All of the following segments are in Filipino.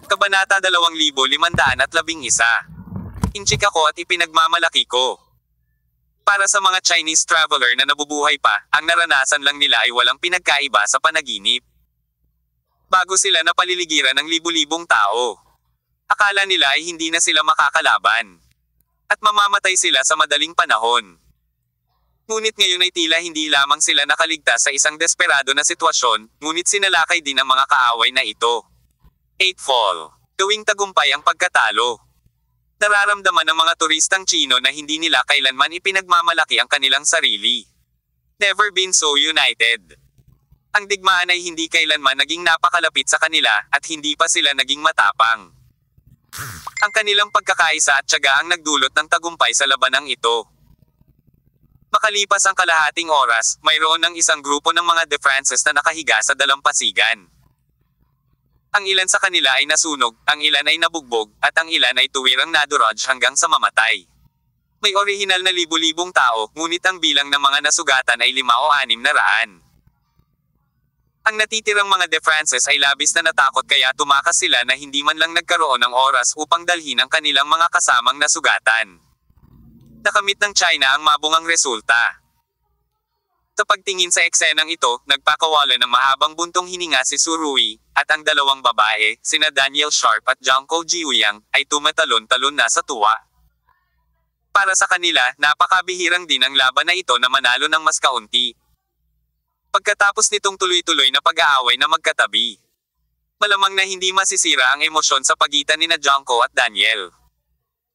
Kabanata 2511. Inchik ako at ipinagmamalaki ko. Para sa mga Chinese traveler na nabubuhay pa, ang naranasan lang nila ay walang pinagkaiba sa panaginip. Bago sila napaliligiran ng libu-libong tao, akala nila ay hindi na sila makakalaban. At mamamatay sila sa madaling panahon. Ngunit ngayon ay tila hindi lamang sila nakaligtas sa isang desperado na sitwasyon, ngunit sinalakay din ang mga kaaway na ito. 8. Gawing tagumpay ang pagkatalo. Nararamdaman ng mga turistang Chino na hindi nila kailanman ipinagmamalaki ang kanilang sarili. Never been so united. Ang digmaan ay hindi kailanman naging napakalapit sa kanila at hindi pa sila naging matapang. Ang kanilang pagkakaisa at tiyaga ang nagdulot ng tagumpay sa labanang ito. Makalipas ang kalahating oras, mayroon ng isang grupo ng mga defenses na nakahiga sa dalampasigan. Ang ilan sa kanila ay nasunog, ang ilan ay nabugbog, at ang ilan ay tuwirang naduraj hanggang sa mamatay. May orihinal na libu-libong tao, ngunit ang bilang ng mga nasugatan ay 5 o 600. Ang natitirang mga defenses ay labis na natakot kaya tumakas sila na hindi man lang nagkaroon ng oras upang dalhin ang kanilang mga kasamang nasugatan. Nakamit ng China ang mabungang resulta. Sa pagtingin sa eksenang ito, nagpakawala ng mahabang buntong hininga si Su Rui, at ang dalawang babae, sina Daniel Sharp at Jiangkou Jiuyang, ay tumatalon-talon na sa tuwa. Para sa kanila, napakabihirang din ang laban na ito na manalo ng mas kaunti. Pagkatapos nitong tuloy-tuloy na pag-aaway na magkatabi, malamang na hindi masisira ang emosyon sa pagitan nina Jiangkou at Daniel.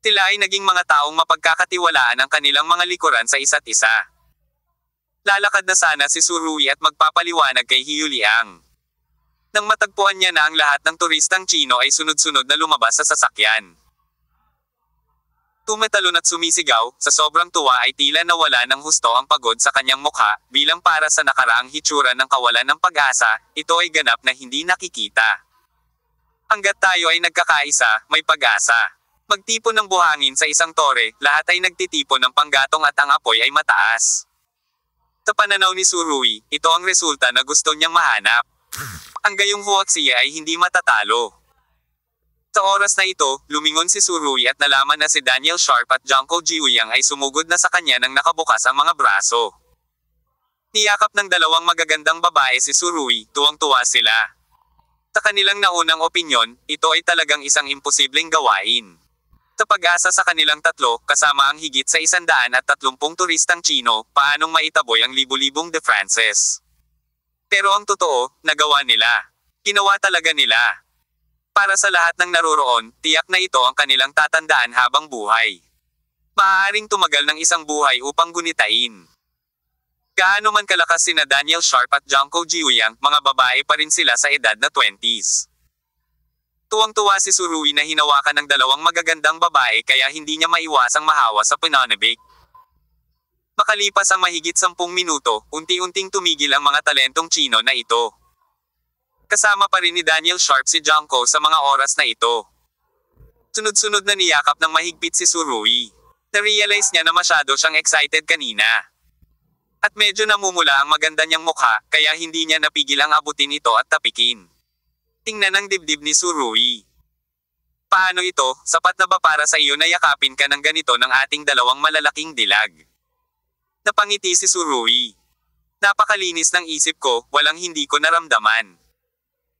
Sila ay naging mga taong mapagkakatiwalaan ang kanilang mga likuran sa isa't isa. Lalakad na sana si Su Rui at magpapaliwanag kay Hiu Liang. Nang matagpuan niya na ang lahat ng turistang Chino ay sunod-sunod na lumabas sa sasakyan. Tumatalon at sumisigaw, sa sobrang tuwa ay tila nawala ng husto ang pagod sa kanyang mukha, bilang para sa nakaraang hitsura ng kawalan ng pag-asa, ito ay ganap na hindi nakikita. Hanggat tayo ay nagkakaisa, may pag-asa. Magtipon ng buhangin sa isang tore, lahat ay nagtitipon ng panggatong at ang apoy ay mataas. Sa pananaw ni Su Rui, ito ang resulta na gusto niyang mahanap. Ang gayong huwaksiya ay hindi matatalo. Sa oras na ito, lumingon si Su Rui at nalaman na si Daniel Sharp at Jiangkou Jiuyang ay sumugod na sa kanya nang nakabukas ang mga braso. Niyakap ng dalawang magagandang babae si Su Rui, tuwang-tuwa sila. Sa kanilang naunang opinyon, ito ay talagang isang imposibleng gawain. Sa pag-asa sa kanilang tatlo, kasama ang higit sa 130 turistang Chino, paanong maitaboy ang libu-libong defenses. Pero ang totoo, nagawa nila. Ginawa talaga nila. Para sa lahat ng naroroon, tiyak na ito ang kanilang tatandaan habang buhay. Maaaring tumagal ng isang buhay upang gunitain. Gaano man kalakas sina Daniel Sharp at Jiangkou Jiuyang, mga babae pa rin sila sa edad na 20s. Tuwang-tuwa si Su Rui na hinawakan ng dalawang magagandang babae kaya hindi niya maiwasang mahawa sa pananabik. Makalipas ang mahigit 10 minuto, unti-unting tumigil ang mga talentong Chino na ito. Kasama pa rin ni Daniel Sharp si Jiangkou sa mga oras na ito. Sunod-sunod na niyakap ng mahigpit si Su Rui. Na-realize niya na masyado siyang excited kanina. At medyo namumula ang maganda niyang mukha, kaya hindi niya napigil ang abutin ito at tapikin. Tingnan ang dibdib ni Su Rui. Paano ito, sapat na ba para sa iyo na yakapin ka ng ganito ng ating dalawang malalaking dilag? Napangiti si Su Rui. Napakalinis ng isip ko, walang hindi ko naramdaman.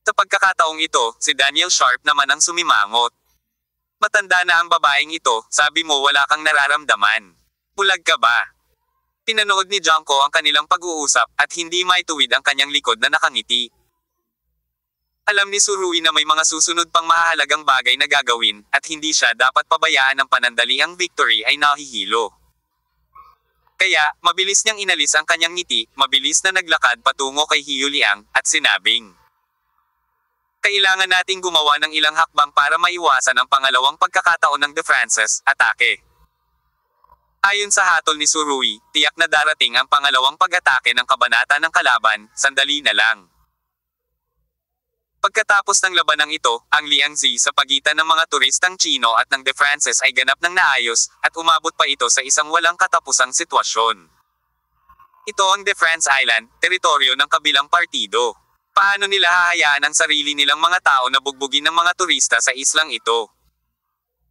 Sa pagkakataong ito, si Daniel Sharp naman ang sumimangot. Matanda na ang babaeng ito, sabi mo wala kang nararamdaman. Bulag ka ba? Pinanood ni Jiangkou ang kanilang pag-uusap, at hindi maituwid ang kanyang likod na nakangiti. Alam ni Su Rui na may mga susunod pang mahahalagang bagay na gagawin, at hindi siya dapat pabayaan ng panandali ang victory ay nahihilo. Kaya, mabilis niyang inalis ang kanyang ngiti, mabilis na naglakad patungo kay Hiu Liang, at sinabing, kailangan nating gumawa ng ilang hakbang para maiwasan ang pangalawang pagkakataon ng defenses, atake. Ayon sa hatol ni Su Rui, tiyak na darating ang pangalawang pag-atake ng kabanata ng kalaban, sandali na lang. Pagkatapos ng labanang ito, ang Liangzi sa pagitan ng mga turistang Chino at ng defenses ay ganap ng naayos, at umabot pa ito sa isang walang katapusang sitwasyon. Ito ang Defense Island, teritoryo ng kabilang partido. Paano nila hahayaan ang sarili nilang mga tao na bugbugin ng mga turista sa islang ito?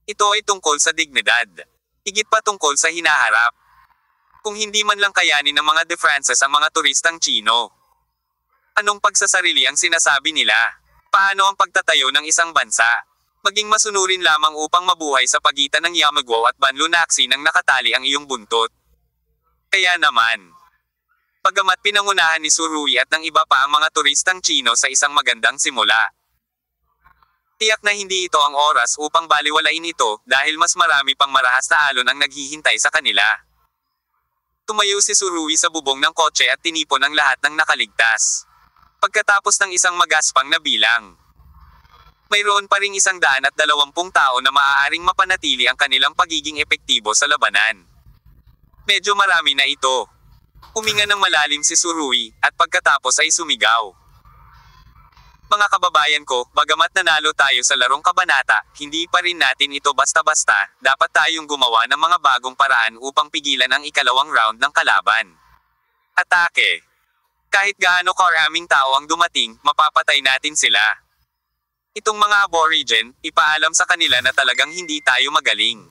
Ito ay tungkol sa dignidad. Higit pa tungkol sa hinaharap. Kung hindi man lang kayanin ng mga De Frances ang mga turistang Chino. Anong pagsasarili ang sinasabi nila? Paano ang pagtatayo ng isang bansa? Maging masunurin lamang upang mabuhay sa pagitan ng Yamagwo at Banlunaksi nang nakatali ang iyong buntot. Kaya naman, bagamat pinangunahan ni Surui at ng iba pa ang mga turistang Chino sa isang magandang simula, tiyak na hindi ito ang oras upang baliwalain ito dahil mas marami pang marahas na alon ang naghihintay sa kanila. Tumayo si Surui sa bubong ng kotse at tinipon ang lahat ng nakaligtas. Pagkatapos ng isang magaspang na bilang, mayroon pa ring 120 tao na maaaring mapanatili ang kanilang pagiging epektibo sa labanan. Medyo marami na ito. Huminga ng malalim si Surui, at pagkatapos ay sumigaw. Mga kababayan ko, bagamat nanalo tayo sa larong kabanata, hindi pa rin natin ito basta-basta, dapat tayong gumawa ng mga bagong paraan upang pigilan ang ikalawang round ng kalaban. Atake. Kahit gaano karaming tao ang dumating, mapapatay natin sila. Itong mga aborigin, ipaalam sa kanila na talagang hindi tayo magaling.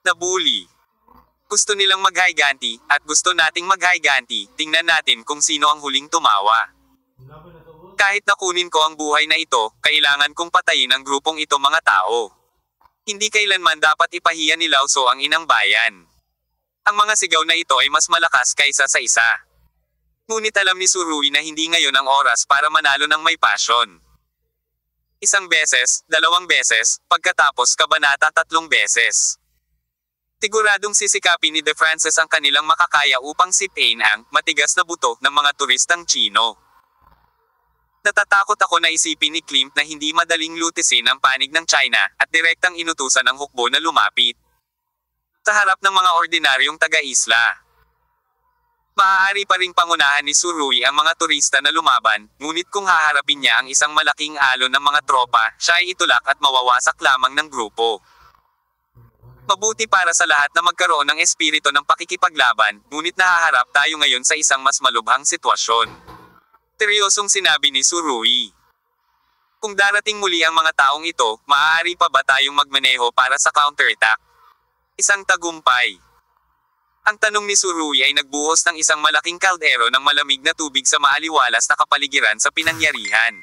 Nabuli. Gusto nilang maghayganti, at gusto nating maghayganti, tingnan natin kung sino ang huling tumawa. Kahit nakunin ko ang buhay na ito, kailangan kong patayin ang grupong ito mga tao. Hindi kailanman dapat ipahiya ni Lao Tzu ang inang bayan. Ang mga sigaw na ito ay mas malakas kaysa sa isa. Ngunit alam ni Surui na hindi ngayon ang oras para manalo ng may passion. 1 beses, 2 beses, pagkatapos kabanata 3 beses. Siguradong sisikapin ni De Frances ang kanilang makakaya upang sipain ang matigas na buto ng mga turistang Chino. Natatakot ako na isipin ni Klimt na hindi madaling lutisin ang panig ng China at direktang inutusan ng hukbo na lumapit sa harap ng mga ordinaryong taga-isla. Maaari pa ring pangunahan ni Surui ang mga turista na lumaban, ngunit kung haharapin niya ang isang malaking alon ng mga tropa, siya ay itulak at mawawasak lamang ng grupo. Mabuti para sa lahat na magkaroon ng espiritu ng pakikipaglaban, ngunit nahaharap tayo ngayon sa isang mas malubhang sitwasyon. Seryosong sinabi ni Surui. Kung darating muli ang mga taong ito, maaari pa ba tayong magmaneho para sa counterattack? Isang tagumpay. Ang tanong ni Surui ay nagbuhos ng isang malaking kaldero ng malamig na tubig sa maaliwalas na kapaligiran sa pinangyarihan.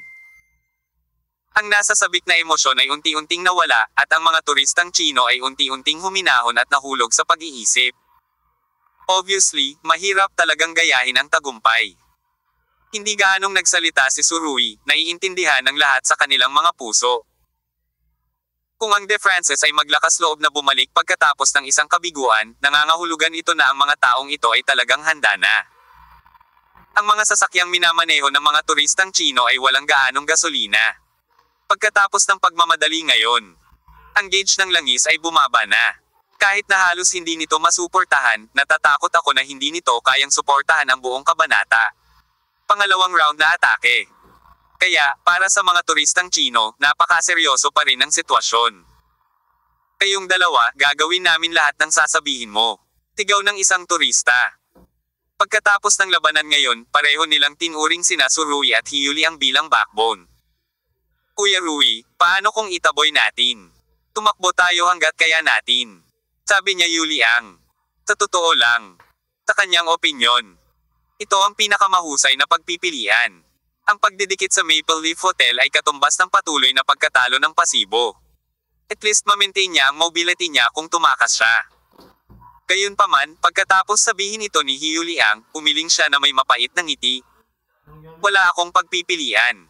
Ang nasa sabik na emosyon ay unti-unting nawala, at ang mga turistang Chino ay unti-unting huminahon at nahulog sa pag-iisip. Obviously, mahirap talagang gayahin ang tagumpay. Hindi gaanong nagsalita si Surui, naiintindihan ng lahat sa kanilang mga puso. Kung ang De Frances ay maglakas loob na bumalik pagkatapos ng isang kabiguan, nangangahulugan ito na ang mga taong ito ay talagang handa na. Ang mga sasakyang minamaneho ng mga turistang Chino ay walang gaanong gasolina. Pagkatapos ng pagmamadali ngayon, ang gauge ng langis ay bumaba na. Kahit na halos hindi nito masuportahan, natatakot ako na hindi nito kayang suportahan ang buong kabanata. Pangalawang round na atake. Kaya, para sa mga turistang Chino, napakaseryoso pa rin ang sitwasyon. Kayong dalawa, gagawin namin lahat ng sasabihin mo. Tigaw ng isang turista. Pagkatapos ng labanan ngayon, pareho nilang tinuring sina Surui at Hiyuli ang bilang backbone. Kuya Rui, paano kung itaboy natin? Tumakbo tayo hanggat kaya natin. Sabi niya Yuli Ang. Sa totoo lang. Sa kanyang opinyon. Ito ang pinakamahusay na pagpipilian. Ang pagdidikit sa Maple Leaf Hotel ay katumbas ng patuloy na pagkatalo ng pasibo. At least ma-maintain niya ang mobility niya kung tumakas siya. Gayunpaman, pagkatapos sabihin ito ni Hiyuli Ang, umiling siya na may mapait na ngiti. Wala akong pagpipilian.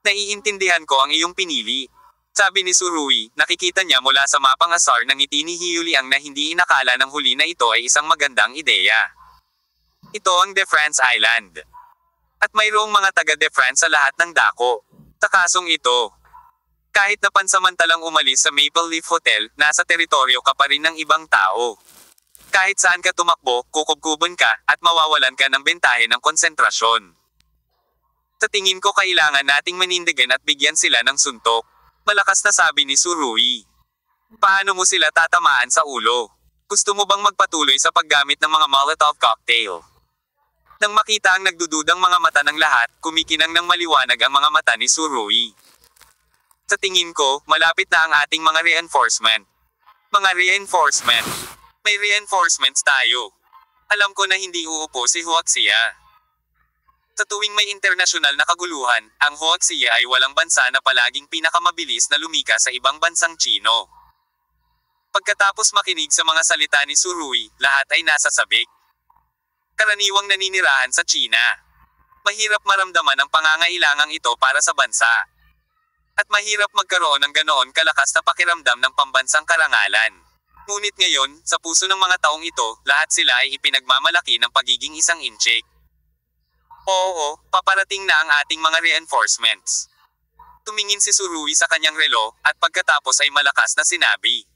Naiintindihan ko ang iyong pinili. Sabi ni Surui, nakikita niya mula sa mapang asar ng ngiti ni Hiyuli Ang na hindi inakala ng huli na ito ay isang magandang ideya. Ito ang De France Island. At mayroong mga taga-De France sa lahat ng dako. Sa kasong ito, kahit na pansamantalang umalis sa Maple Leaf Hotel, nasa teritoryo ka pa rin ng ibang tao. Kahit saan ka tumakbo, kukubkuban ka, at mawawalan ka ng bentahe ng konsentrasyon. Sa tingin ko kailangan nating manindigan at bigyan sila ng suntok. Malakas na sabi ni Surui. Paano mo sila tatamaan sa ulo? Gusto mo bang magpatuloy sa paggamit ng mga Molotov cocktail? Nang makita ang nagdududang mga mata ng lahat, kumikinang ng maliwanag ang mga mata ni Tsurugi. Sa tingin ko, malapit na ang ating mga reinforcement. Mga reinforcement. May reinforcements tayo. Alam ko na hindi uupo si Huaxia. Sa tuwing may internasyonal na kaguluhan, ang Huaxia ay walang bansa na palaging pinakamabilis na lumika sa ibang bansang Chino. Pagkatapos makinig sa mga salita ni Tsurugi, lahat ay nasa sabik. Karaniwang naninirahan sa China. Mahirap maramdaman ang pangangailangang ito para sa bansa. At mahirap magkaroon ng ganoon kalakas na pakiramdam ng pambansang karangalan. Ngunit ngayon, sa puso ng mga taong ito, lahat sila ay ipinagmamalaki ng pagiging isang inchik. Oo, paparating na ang ating mga reinforcements. Tumingin si Tsurugi sa kanyang relo, at pagkatapos ay malakas na sinabi.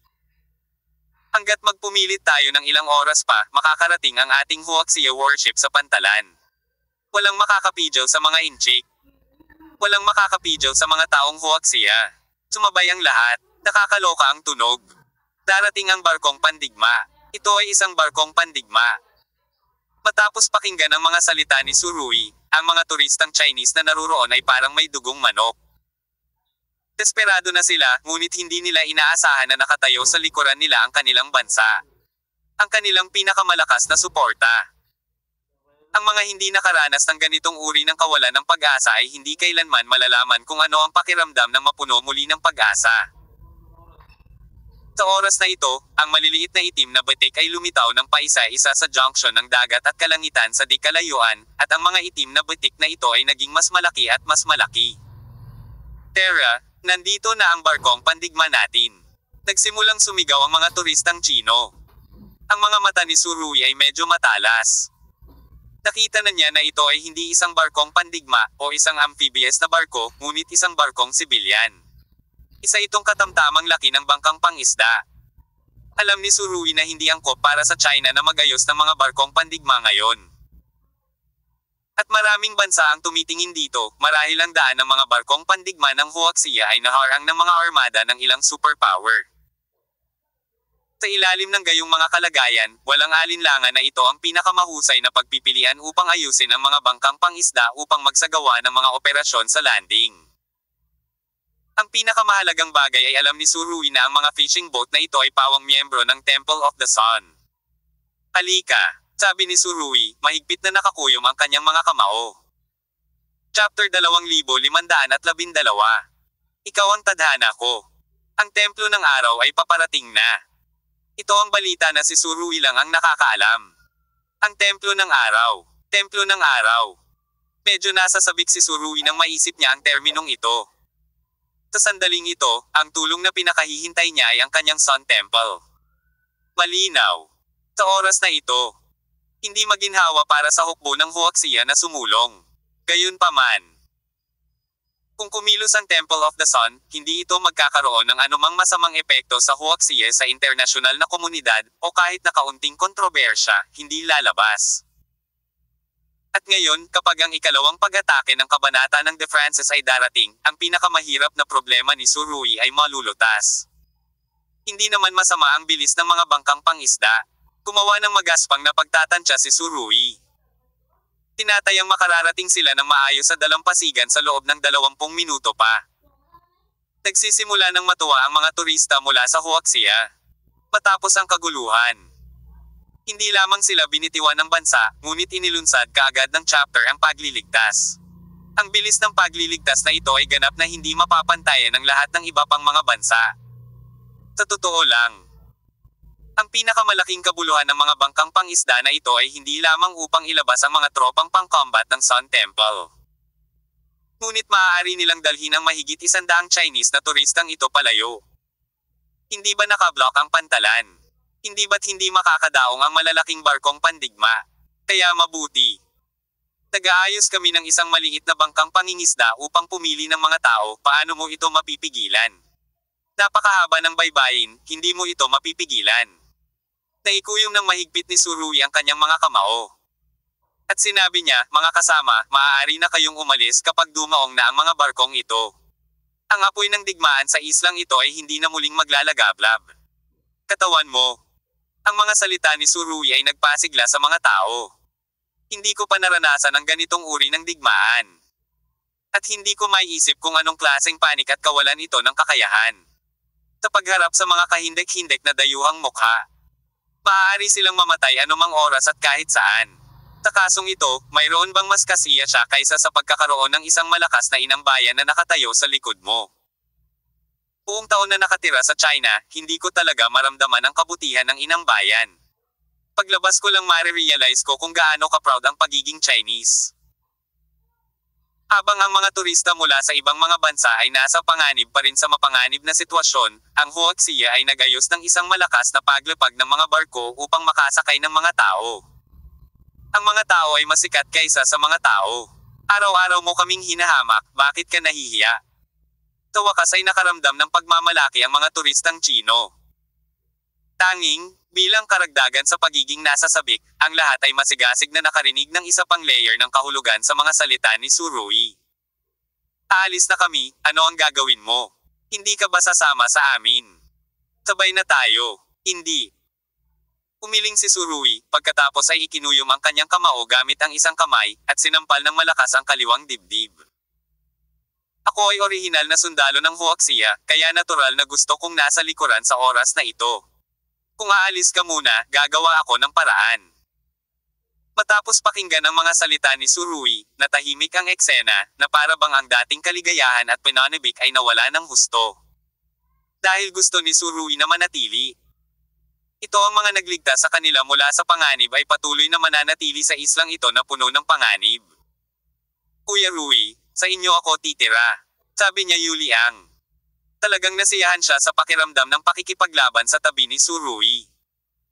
Hanggat magpumilit tayo ng ilang oras pa, makakarating ang ating Huaxia warship sa pantalan. Walang makakapidyaw sa mga inchik. Walang makakapidyaw sa mga taong Huaxia. Sumabay ang lahat. Nakakaloka ang tunog. Darating ang barkong pandigma. Ito ay isang barkong pandigma. Matapos pakinggan ang mga salita ni Tsurugi, ang mga turistang Chinese na naruroon ay parang may dugong manok. Desperado na sila, ngunit hindi nila inaasahan na nakatayo sa likuran nila ang kanilang bansa. Ang kanilang pinakamalakas na suporta. Ang mga hindi nakaranas ng ganitong uri ng kawalan ng pag-asa ay hindi kailanman malalaman kung ano ang pakiramdam ng mapuno muli ng pag-asa. Sa oras na ito, ang maliliit na itim na batik ay lumitaw ng paisa-isa sa junction ng dagat at kalangitan sa di kalayuan, at ang mga itim na batik na ito ay naging mas malaki at mas malaki. Tara, nandito na ang barkong pandigma natin. Nagsimulang sumigaw ang mga turistang Chino. Ang mga mata ni Tsurugi ay medyo matalas. Nakita na niya na ito ay hindi isang barkong pandigma o isang amphibious na barko, ngunit isang barkong sibilyan. Isa itong katamtamang laki ng bangkang pangisda. Alam ni Tsurugi na hindi angkop para sa China na magayos ng mga barkong pandigma ngayon. At maraming bansa ang tumitingin dito, marahil ang daan ng mga barkong pandigma ng Huaxia ay naharang ng mga armada ng ilang superpower. Sa ilalim ng gayong mga kalagayan, walang alinlangan na ito ang pinakamahusay na pagpipilian upang ayusin ang mga bangkang pangisda upang magsagawa ng mga operasyon sa landing. Ang pinakamahalagang bagay ay alam ni Tsurugi na ang mga fishing boat na ito ay pawang miyembro ng Temple of the Sun. Halika! Sabi ni Tsurugi, mahigpit na nakakuyom ang kanyang mga kamao. Chapter 2512. Ikaw ang tadhana ko. Ang templo ng araw ay paparating na. Ito ang balita na si Tsurugi lang ang nakakaalam. Ang templo ng araw. Templo ng araw. Medyo nasasabik si Tsurugi nang maisip niya ang terminong ito. Sa sandaling ito, ang tulong na pinakahihintay niya ay ang kanyang Sun Temple. Malinaw. Sa oras na ito, hindi maginhawa para sa hukbo ng Huaxia na sumulong. Gayunpaman, kung kumilos ang Temple of the Sun, hindi ito magkakaroon ng anumang masamang epekto sa Huaxia sa internasyonal na komunidad, o kahit na kaunting kontrobersya, hindi lalabas. At ngayon, kapag ang ikalawang pag-atake ng kabanata ng De Francis ay darating, ang pinakamahirap na problema ni Tsurugi ay malulutas. Hindi naman masama ang bilis ng mga bangkang pangisda. Gumawa ng magaspang na pagtatansya si Tsurugi. Tinatayang makararating sila ng maayos sa dalampasigan sa loob ng 20 minuto pa. Nagsisimula ng matuwa ang mga turista mula sa Huaxia. Matapos ang kaguluhan, hindi lamang sila binitiwan ng bansa, ngunit inilunsad kaagad ng chapter ang pagliligtas. Ang bilis ng pagliligtas na ito ay ganap na hindi mapapantayan ng lahat ng iba pang mga bansa. Sa totoo lang, ang pinakamalaking kabuluhan ng mga bangkang pangisda na ito ay hindi lamang upang ilabas ang mga tropang pang-combat ng Sun Temple. Ngunit maaari nilang dalhin ang mahigit 100 Chinese na turistang ito palayo. Hindi ba nakablock ang pantalan? Hindi ba't hindi makakadaong ang malalaking barkong pandigma? Kaya mabuti. Nag-aayos kami ng isang maliit na bangkang pangingisda upang pumili ng mga tao, paano mo ito mapipigilan? Napakahaba ng baybayin, hindi mo ito mapipigilan. Naikuyong ng mahigpit ni Tsurugi ang kanyang mga kamao. At sinabi niya, mga kasama, maaari na kayong umalis kapag dumaong na ang mga barkong ito. Ang apoy ng digmaan sa islang ito ay hindi na muling maglalagablab. Katawan mo. Ang mga salita ni Tsurugi ay nagpasigla sa mga tao. Hindi ko pa naranasan ang ganitong uri ng digmaan. At hindi ko maiisip kung anong klaseng panik at kawalan ito ng kakayahan. Sa pagharap sa mga kahindik-hindik na dayuhang mukha, maaari silang mamatay anumang oras at kahit saan. Sa kasong ito, mayroon bang mas kasiya siya kaysa sa pagkakaroon ng isang malakas na inambayan na nakatayo sa likod mo? Buong taon na nakatira sa China, hindi ko talaga maramdaman ang kabutihan ng inambayan. Paglabas ko lang marirealize ko kung gaano ka-proud ang pagiging Chinese. Habang ang mga turista mula sa ibang mga bansa ay nasa panganib pa rin sa mapanganib na sitwasyon, ang Huaxia ay nagayos ng isang malakas na paglapag ng mga barko upang makasakay ng mga tao. Ang mga tao ay masikat kaysa sa mga tao. Araw-araw mo kaming hinahamak, bakit ka nahihiya? Sa wakas ay nakaramdam ng pagmamalaki ang mga turistang Chino. Tanging, bilang karagdagan sa pagiging nasa sabik, ang lahat ay masigasig na nakarinig ng isa pang layer ng kahulugan sa mga salita ni Surui. Aalis na kami, ano ang gagawin mo? Hindi ka ba sasama sa amin? Sabay na tayo. Hindi. Umiling si Surui, pagkatapos ay ikinuyom ang kanyang kamao gamit ang isang kamay, at sinampal ng malakas ang kaliwang dibdib. Ako ay orihinal na sundalo ng Huaxia, kaya natural na gusto kong nasa likuran sa oras na ito. Kung aalis ka muna, gagawa ako ng paraan. Matapos pakinggan ang mga salita ni Surui, natahimik ang eksena, na para bang ang dating kaligayahan at pananabik ay nawala ng husto. Dahil gusto ni Surui na manatili. Ito ang mga nagligtas sa kanila mula sa panganib ay patuloy na mananatili sa islang ito na puno ng panganib. Kuya Rui, sa inyo ako titira. Sabi niya Yuliang. Talagang nasiyahan siya sa pakiramdam ng pakikipaglaban sa tabi ni Surui.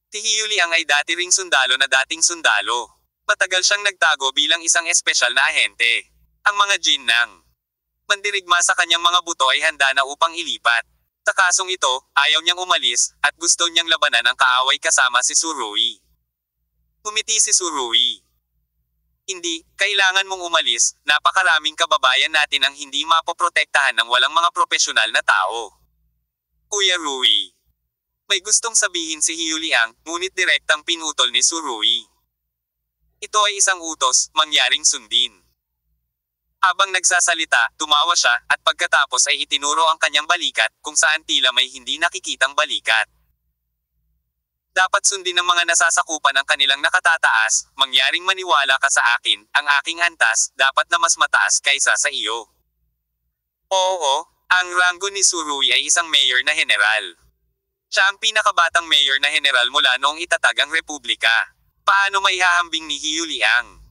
Si Yuliang ay dati ring sundalo na dating sundalo. Matagal siyang nagtago bilang isang espesyal na ahente. Ang mga Jinnang mandirigma sa kanyang mga buto ay handa na upang ilipat. Sa kasong ito, ayaw niyang umalis, at gusto niyang labanan ang kaaway kasama si Surui. Umiti si Surui. Hindi, kailangan mong umalis, napakaraming kababayan natin ang hindi mapoprotektahan ng walang mga profesional na tao. Kuya Rui. May gustong sabihin si Yuliang, ngunit direktang pinutol ni Surui. Ito ay isang utos, mangyaring sundin. Habang nagsasalita, tumawa siya, at pagkatapos ay itinuro ang kanyang balikat, kung saan tila may hindi nakikitang balikat. Dapat sundin ng mga nasasakupan ng kanilang nakatataas, mangyaring maniwala ka sa akin, ang aking antas, dapat na mas mataas kaysa sa iyo. Oo, ang ranggo ni Surui ay isang mayor na general. Siya ang pinakabatang mayor na general mula noong itatag ang republika. Paano maihahambing ni Yuliang?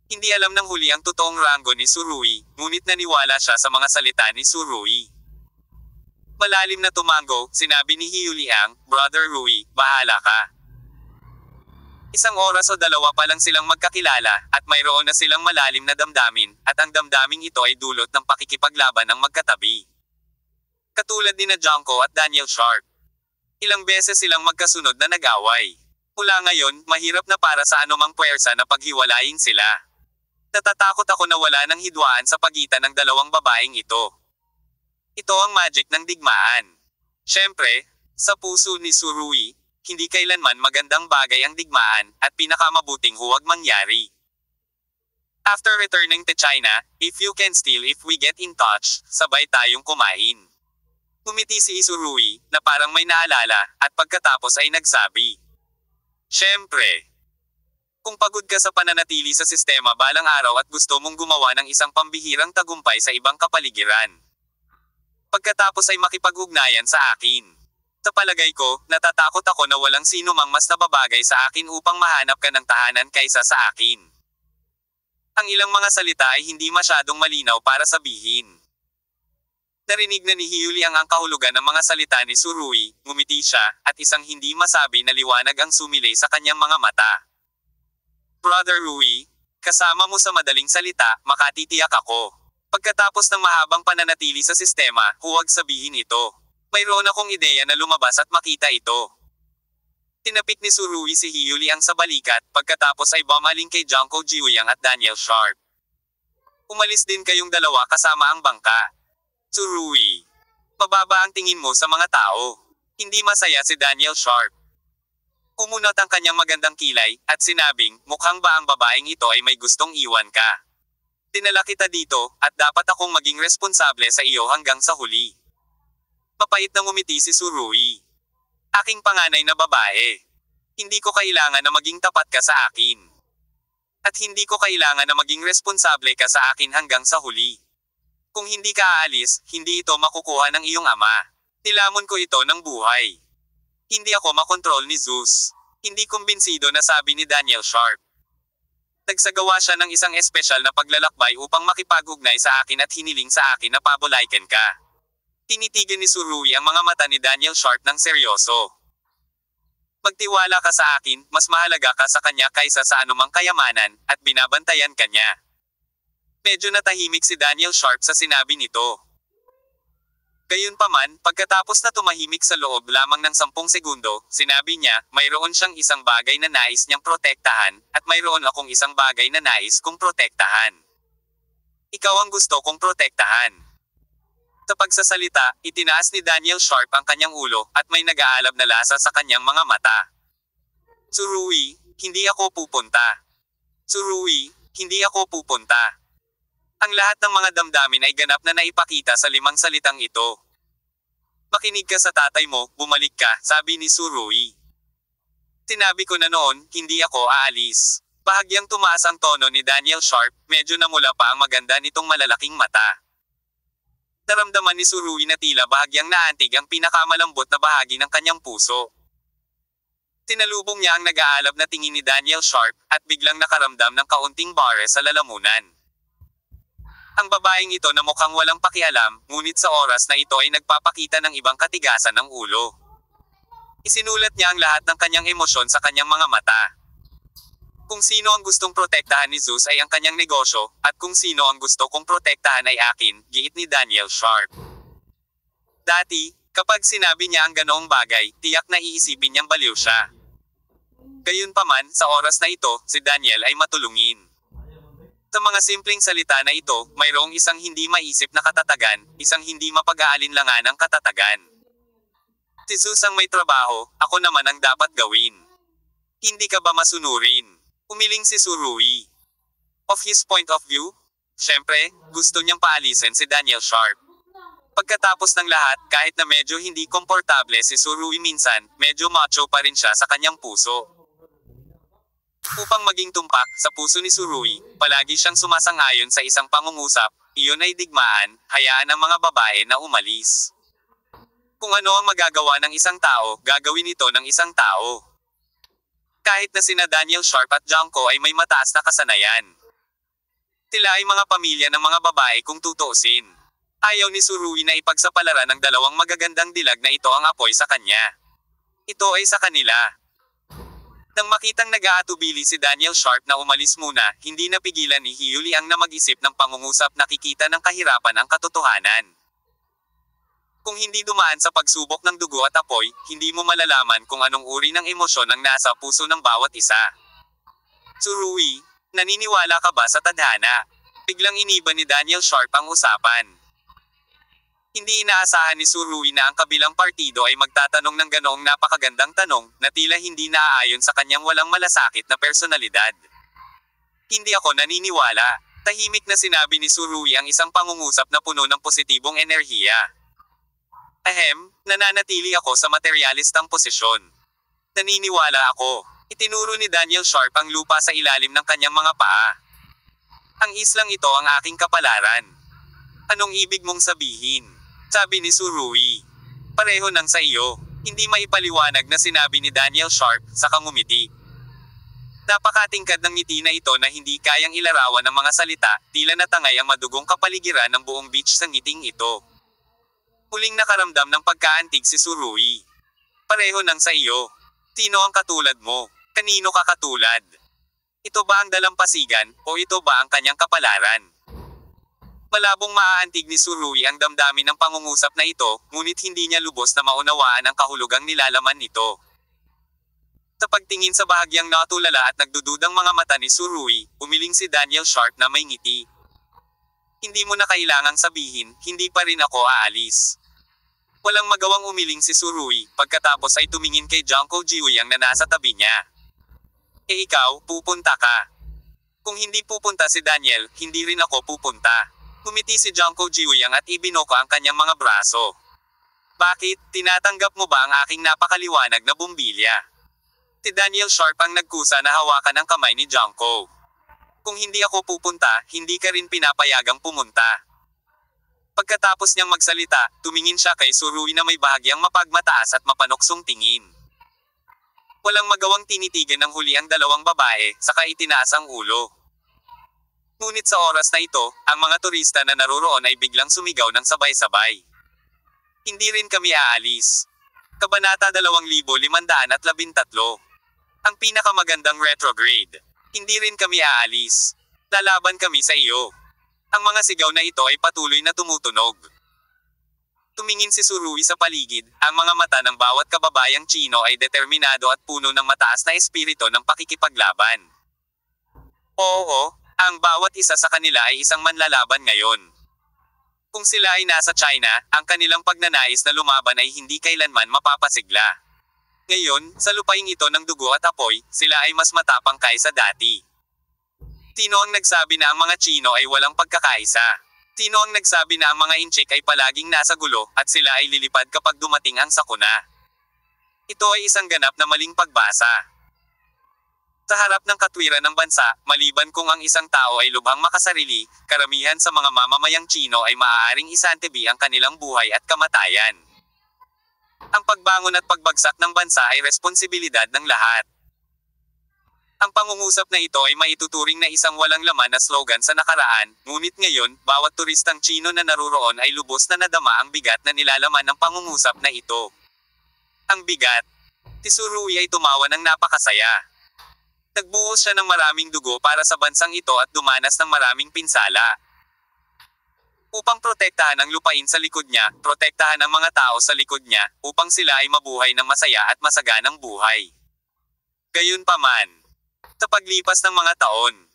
Hindi alam ng huli ang totoong ranggo ni Surui, ngunit naniwala siya sa mga salita ni Surui. Malalim na tumango, sinabi ni Yuliang, Brother Rui, bahala ka. Isang oras o dalawa pa lang silang magkakilala, at mayroon na silang malalim na damdamin, at ang damdaming ito ay dulot ng pakikipaglaban ng magkatabi. Katulad ni na Junko at Daniel Sharp. Ilang beses silang magkasunod na nag-away. Mula ngayon, mahirap na para sa anumang puwersa na paghiwalayin sila. Natatakot ako na wala ng hidwaan sa pagitan ng dalawang babaeng ito. Ito ang magic ng digmaan. Siyempre, sa puso ni Surui, hindi kailanman magandang bagay ang digmaan, at pinakamabuting huwag mangyari. After returning to China, if you can still if we get in touch, sabay tayong kumain. Ngumiti si Surui, na parang may naalala, at pagkatapos ay nagsabi. Siyempre. Kung pagod ka sa pananatili sa sistema balang araw at gusto mong gumawa ng isang pambihirang tagumpay sa ibang kapaligiran. Pagkatapos ay makipag-ugnayan sa akin. Sa palagay ko, natatakot ako na walang sino mang mas nababagay sa akin upang mahanap ka ng tahanan kaysa sa akin. Ang ilang mga salita ay hindi masyadong malinaw para sabihin. Narinig na ni Yuliang ang kahulugan ng mga salita ni Surui, ngumiti siya, at isang hindi masabi na liwanag ang sumilay sa kanyang mga mata. Brother Rui, kasama mo sa madaling salita, makatitiyak ako. Pagkatapos ng mahabang pananatili sa sistema, huwag sabihin ito. Mayroon akong ideya na lumabas at makita ito. Tinapik ni Surui si Yuliang sa balikat, pagkatapos ay bumaling kay Junko Jiuyang at Daniel Sharp. Umalis din kayong dalawa kasama ang bangka. Surui. Mababa ang tingin mo sa mga tao. Hindi masaya si Daniel Sharp. Kumunot ang kanyang magandang kilay, at sinabing, mukhang ba ang babaeng ito ay may gustong iwan ka? Dinala kita dito, at dapat akong maging responsable sa iyo hanggang sa huli. Mapait na ngumiti si Surui. Aking panganay na babae. Hindi ko kailangan na maging tapat ka sa akin. At hindi ko kailangan na maging responsable ka sa akin hanggang sa huli. Kung hindi ka aalis, hindi ito makukuha ng iyong ama. Nilamon ko ito ng buhay. Hindi ako makontrol ni Zeus. Hindi kumbinsido na sabi ni Daniel Sharp. Nagsagawa siya ng isang espesyal na paglalakbay upang makipag-ugnay sa akin at hiniling sa akin na pabolaiken ka. Tinitigan ni Surui ang mga mata ni Daniel Sharp ng seryoso. Magtiwala ka sa akin, mas mahalaga ka sa kanya kaysa sa anumang kayamanan, at binabantayan ka niya. Medyo natahimik si Daniel Sharp sa sinabi nito. Gayunpaman, pagkatapos na tumahimik sa loob lamang ng 10 segundo, sinabi niya, mayroon siyang isang bagay na nais niyang protektahan, at mayroon akong isang bagay na nais kong protektahan. Ikaw ang gusto kong protektahan. Sa pagsasalita, itinaas ni Daniel Sharp ang kanyang ulo, at may nag-aalab na lasa sa kanyang mga mata. Surui, hindi ako pupunta. Surui, hindi ako pupunta. Ang lahat ng mga damdamin ay ganap na naipakita sa 5 salitang ito. Makinig ka sa tatay mo, bumalik ka, sabi ni Surui. Sinabi ko na noon, hindi ako aalis. Bahagyang tumaas ang tono ni Daniel Sharp, medyo namula pa ang maganda nitong malalaking mata. Naramdaman ni Surui na tila bahagyang naantig ang pinakamalambot na bahagi ng kanyang puso. Tinalubong niya ang nag-aalab na tingin ni Daniel Sharp, at biglang nakaramdam ng kaunting bare sa lalamunan. Ang babaeng ito na mukhang walang pakialam, ngunit sa oras na ito ay nagpapakita ng ibang katigasan ng ulo. Isinulat niya ang lahat ng kanyang emosyon sa kanyang mga mata. Kung sino ang gustong protektahan ni Zeus ay ang kanyang negosyo, at kung sino ang gusto kong protektahan ay akin, giit ni Daniel Sharp. Dati, kapag sinabi niya ang ganoong bagay, tiyak na iisipin niyang baliw siya. Gayunpaman, sa oras na ito, si Daniel ay matulungin. Sa mga simpleng salita na ito, mayroong isang hindi maisip na katatagan, isang hindi mapag-aalinlangan ng katatagan. Si Zeus ang may trabaho, ako naman ang dapat gawin. Hindi ka ba masunurin? Umiling si Surui. Of his point of view, syempre, gusto niyang paalisin si Daniel Sharp. Pagkatapos ng lahat, kahit na medyo hindi komportable si Surui minsan, medyo macho pa rin siya sa kanyang puso. Upang maging tumpak sa puso ni Surui, palagi siyang sumasang-ayon sa isang pangungusap, iyon ay digmaan, hayaan ang mga babae na umalis. Kung ano ang magagawa ng isang tao, gagawin ito ng isang tao. Kahit na sina Daniel Sharp at Junko ay may mataas na kasanayan. Sila ay mga pamilya ng mga babae kung tutuusin. Ayaw ni Surui na ipagsapalaran ng 2 magagandang dilag na ito ang apoy sa kanya. Ito ay sa kanila. Nang makitang nag-aatubili si Daniel Sharp na umalis muna, hindi napigilan ni Hiyuli ang na mag-isip ng pangungusap nakikita ng kahirapan ang katotohanan. Kung hindi dumaan sa pagsubok ng dugo at apoy, hindi mo malalaman kung anong uri ng emosyon ang nasa puso ng bawat isa. Surui, naniniwala ka ba sa tadhana? Biglang iniba ni Daniel Sharp ang usapan. Hindi inaasahan ni Surui na ang kabilang partido ay magtatanong ng ganoong napakagandang tanong, na tila hindi naaayon sa kanyang walang malasakit na personalidad. Hindi ako naniniwala. Tahimik na sinabi ni Surui ang isang pangungusap na puno ng positibong enerhiya. Nananatili ako sa materyalistang posisyon. Naniniwala ako. Itinuro ni Daniel Sharp ang lupa sa ilalim ng kanyang mga paa. Ang islang ito ang aking kapalaran. Anong ibig mong sabihin? Sabi ni Surui. Pareho nang sa iyo. Hindi maipaliwanag na sinabi ni Daniel Sharp, sa kangumiti. Napakatingkad ng ngiti na ito na hindi kayang ilarawan ng mga salita, tila natangay ang madugong kapaligiran ng buong beach sa ngiting ito. Muling nakaramdam ng pagkaantig si Surui. Pareho nang sa iyo. Sino ang katulad mo? Kanino ka katulad? Ito ba ang dalampasigan, o ito ba ang kanyang kapalaran? Malabong maaantig ni Surui ang damdamin ng pangungusap na ito, ngunit hindi niya lubos na maunawaan ang kahulugang nilalaman nito. Sa pagtingin sa bahagyang natulala at nagdududang mga mata ni Surui, umiling si Daniel Sharp na may ngiti. Hindi mo na kailangang sabihin, hindi pa rin ako aalis. Walang magawang umiling si Surui, pagkatapos ay tumingin kay Junko Jiuyang na nasa tabi niya. Ikaw, pupunta ka. Kung hindi pupunta si Daniel, hindi rin ako pupunta. Ngumiti si Junko Jiuyang at ibinoka ang kanyang mga braso. Bakit, tinatanggap mo ba ang aking napakaliwanag na bumbilya? Si Daniel Sharp ang nagkusa na hawakan ang kamay ni Junko. Kung hindi ako pupunta, hindi ka rin pinapayagang pumunta. Pagkatapos niyang magsalita, tumingin siya kay Surui na may bahagyang mapagmataas at mapanoksong tingin. Walang magawang tinitigan ng huli ang dalawang babae, saka itinaas ang ulo. Ngunit sa oras na ito, ang mga turista na naroon ay biglang sumigaw ng sabay-sabay. Hindi rin kami aalis. Kabanata 2513. Ang pinakamagandang retrograde. Hindi rin kami aalis. Lalaban kami sa iyo. Ang mga sigaw na ito ay patuloy na tumutunog. Tumingin si Surui sa paligid, ang mga mata ng bawat kababayang Chino ay determinado at puno ng mataas na espiritu ng pakikipaglaban. Oo, ang bawat isa sa kanila ay isang manlalaban ngayon. Kung sila ay nasa China, ang kanilang pagnanais na lumaban ay hindi kailanman mapapasigla. Ngayon, sa lupaing ito ng dugo at apoy, sila ay mas matapang kaysa dati. Sino ang nagsabi na ang mga Chino ay walang pagkakaisa? Sino ang nagsabi na ang mga Inchik ay palaging nasa gulo at sila ay lilipad kapag dumating ang sakuna? Ito ay isang ganap na maling pagbasa. Sa harap ng katwiran ng bansa, maliban kung ang isang tao ay lubhang makasarili, karamihan sa mga mamamayang Chino ay maaaring isantabi ang kanilang buhay at kamatayan. Ang pagbangon at pagbagsak ng bansa ay responsibilidad ng lahat. Ang pangungusap na ito ay maituturing na isang walang laman na slogan sa nakaraan, ngunit ngayon, bawat turistang Chino na naruroon ay lubos na nadama ang bigat na nilalaman ng pangungusap na ito. Ang bigat. Si Surui ay tumawa ng napakasaya. Nagbuhos siya ng maraming dugo para sa bansang ito at dumanas ng maraming pinsala. Upang protektahan ang lupain sa likod niya, protektahan ang mga tao sa likod niya, upang sila ay mabuhay ng masaya at masaganang buhay. Gayunpaman, sa paglipas ng mga taon,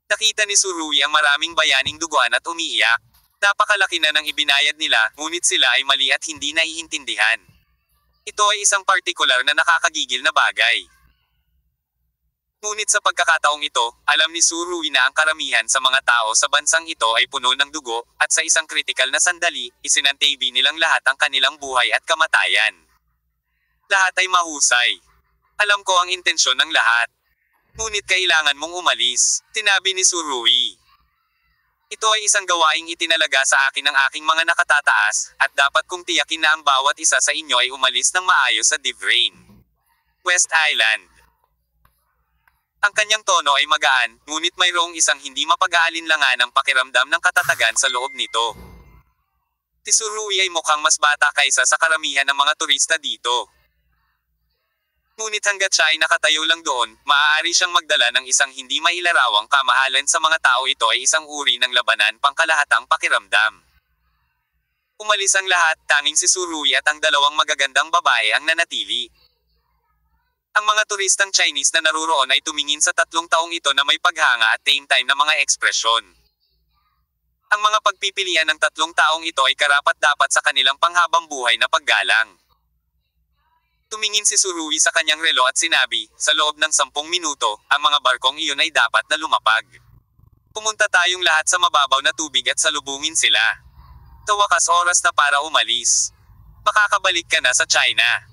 nakita ni Surui ang maraming bayaning duguan at umiiyak. Napakalaki na ng ibinayad nila, ngunit sila ay mali at hindi naiintindihan. Ito ay isang partikular na nakakagigil na bagay. Ngunit sa pagkakataong ito, alam ni Surui na ang karamihan sa mga tao sa bansang ito ay puno ng dugo, at sa isang kritikal na sandali, isinantabi nilang lahat ang kanilang buhay at kamatayan. Lahat ay mahusay. Alam ko ang intensyon ng lahat. Ngunit kailangan mong umalis, sinabi ni Surui. Ito ay isang gawaing itinalaga sa akin ng aking mga nakatataas, at dapat kong tiyakin na ang bawat isa sa inyo ay umalis ng maayos sa Divrain, West Island. Ang kanyang tono ay magaan, ngunit mayroong isang hindi mapag-aalinlangan ang pakiramdam ng katatagan sa loob nito. Si Surui ay mukhang mas bata kaysa sa karamihan ng mga turista dito. Ngunit hanggat siya ay nakatayo lang doon, maaari siyang magdala ng isang hindi mailarawang kamahalan sa mga tao. Ito ay isang uri ng labanan pangkalahatang pakiramdam. Umalis ang lahat, tanging si Surui at ang dalawang magagandang babae ang nanatili. Ang mga turistang Chinese na naruroon ay tumingin sa 3 taong ito na may paghanga at tame time na mga ekspresyon. Ang mga pagpipilian ng 3 taong ito ay karapat-dapat sa kanilang panghabang buhay na paggalang. Tumingin si Surui sa kanyang relo at sinabi, sa loob ng 10 minuto, ang mga barkong iyon ay dapat na lumapag. Pumunta tayong lahat sa mababaw na tubig at salubungin sila. Sa wakas oras na para umalis. Makakabalik ka na sa China.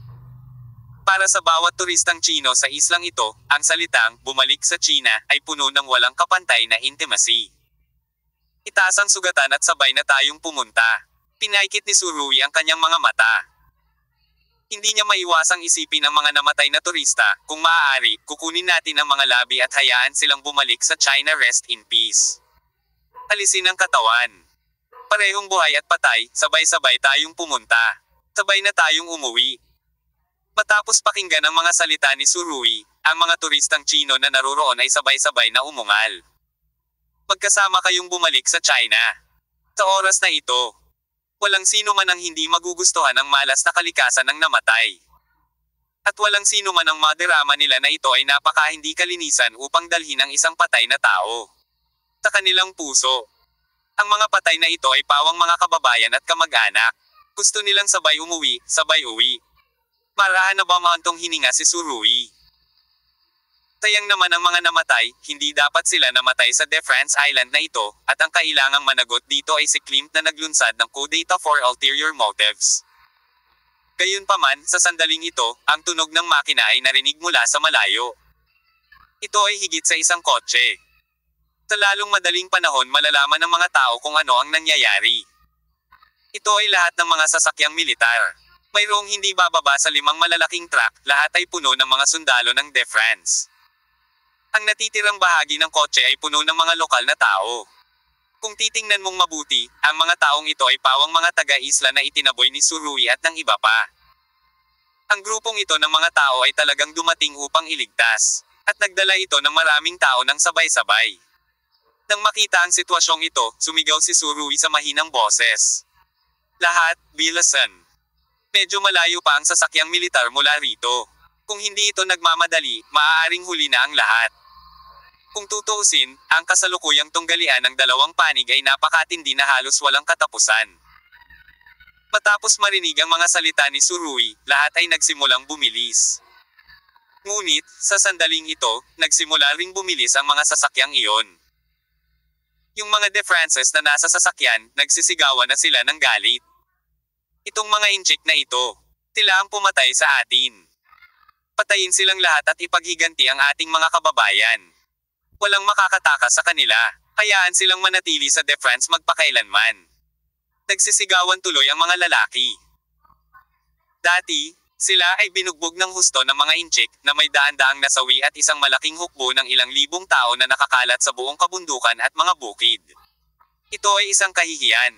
Para sa bawat turistang Chino sa islang ito, ang salitang, bumalik sa China, ay puno ng walang kapantay na intimacy. Itaas ang sugatan at sabay na tayong pumunta. Pinaikit ni Surui ang kanyang mga mata. Hindi niya maiwasang isipin ang mga namatay na turista, kung maaari, kukunin natin ang mga labi at hayaan silang bumalik sa China. Rest in peace. Alisin ang katawan. Parehong buhay at patay, sabay-sabay tayong pumunta. Sabay na tayong umuwi. Matapos pakinggan ang mga salita ni Surui, ang mga turistang Chino na naroon ay sabay-sabay na umungal. Magkasama kayong bumalik sa China. Sa oras na ito, walang sino man ang hindi magugustuhan ang malas na kalikasan ng namatay. At walang sino man ang madarama nila na ito ay napaka hindi kalinisan upang dalhin ang isang patay na tao sa kanilang puso. Ang mga patay na ito ay pawang mga kababayan at kamag-anak. Gusto nilang sabay umuwi, sabay uwi. Marahan na ba maantong hininga si Surui? Sayang naman ang mga namatay, hindi dapat sila namatay sa De France Island na ito, at ang kailangang managot dito ay si Klimt na naglunsad ng kudeta for ulterior motives. Gayunpaman, sa sandaling ito, ang tunog ng makina ay narinig mula sa malayo. Ito ay higit sa isang kotse. Sa lalong madaling panahon malalaman ng mga tao kung ano ang nangyayari. Ito ay lahat ng mga sasakyang militar. Mayroong hindi bababa sa 5 malalaking truck, lahat ay puno ng mga sundalo ng De France. Ang natitirang bahagi ng kotse ay puno ng mga lokal na tao. Kung titingnan mong mabuti, ang mga taong ito ay pawang mga taga-isla na itinaboy ni Surui at ng iba pa. Ang grupong ito ng mga tao ay talagang dumating upang iligtas, at nagdala ito ng maraming tao ng sabay-sabay. Nang makita ang sitwasyong ito, sumigaw si Surui sa mahinang boses. Lahat, bilasan. Medyo malayo pa ang sasakyang militar mula rito. Kung hindi ito nagmamadali, maaaring huli na ang lahat. Kung tutuusin, ang kasalukuyang tunggalian ng dalawang panig ay napakatindi na halos walang katapusan. Matapos marinig ang mga salita ni Surui, lahat ay nagsimulang bumilis. Ngunit, sa sandaling ito, nagsimula ring bumilis ang mga sasakyang iyon. Yung mga De Frances na nasa sasakyan, nagsisigawan na sila ng galit. Itong mga inchik na ito, sila ang pumatay sa atin. Patayin silang lahat at ipaghiganti ang ating mga kababayan. Walang makakatakas sa kanila, hayaan silang manatili sa De France magpakailanman. Nagsisigawan tuloy ang mga lalaki. Dati, sila ay binugbog ng husto ng mga inchik na may daan-daang nasawi at isang malaking hukbo ng ilang libong tao na nakakalat sa buong kabundukan at mga bukid. Ito ay isang kahihiyan.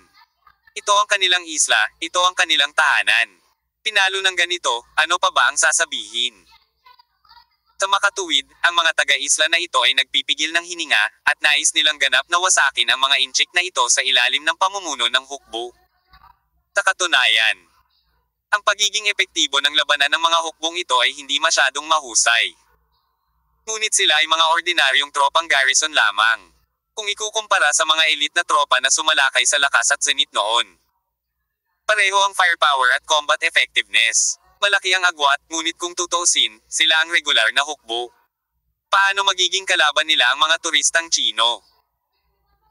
Ito ang kanilang isla, ito ang kanilang tahanan. Pinalo ng ganito, ano pa ba ang sasabihin? Sa makatuwid, ang mga taga-isla na ito ay nagpipigil ng hininga, at nais nilang ganap na wasakin ang mga inchik na ito sa ilalim ng pamumuno ng hukbo. Sa katunayan, ang pagiging epektibo ng labanan ng mga hukbong ito ay hindi masyadong mahusay. Ngunit sila ay mga ordinaryong tropang garrison lamang. Kung ikukumpara sa mga elite na tropa na sumalakay sa lakas at zenith noon. Pareho ang firepower at combat effectiveness. Malaki ang agwat, ngunit kung tutuusin, sila ang regular na hukbo. Paano magiging kalaban nila ang mga turistang Chino?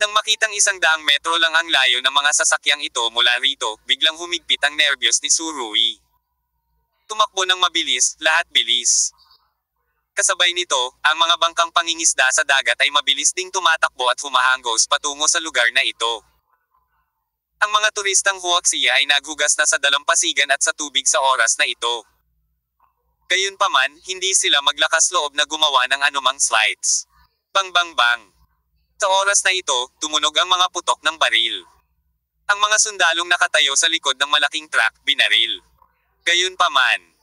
Nang makitang 100 metro lang ang layo ng mga sasakyang ito mula rito, biglang humigpit ang nerbiyos ni Surui. Tumakbo ng mabilis, lahat bilis. Kasabay nito, ang mga bangkang pangingisda sa dagat ay mabilis ding tumatakbo at humahanggos patungo sa lugar na ito. Ang mga turistang huwaksiya ay naghugas na sa dalampasigan at sa tubig sa oras na ito. Gayunpaman, hindi sila maglakas loob na gumawa ng anumang slides. Bang bang bang. Sa oras na ito, tumunog ang mga putok ng baril. Ang mga sundalong nakatayo sa likod ng malaking truck, binaril. Gayunpaman,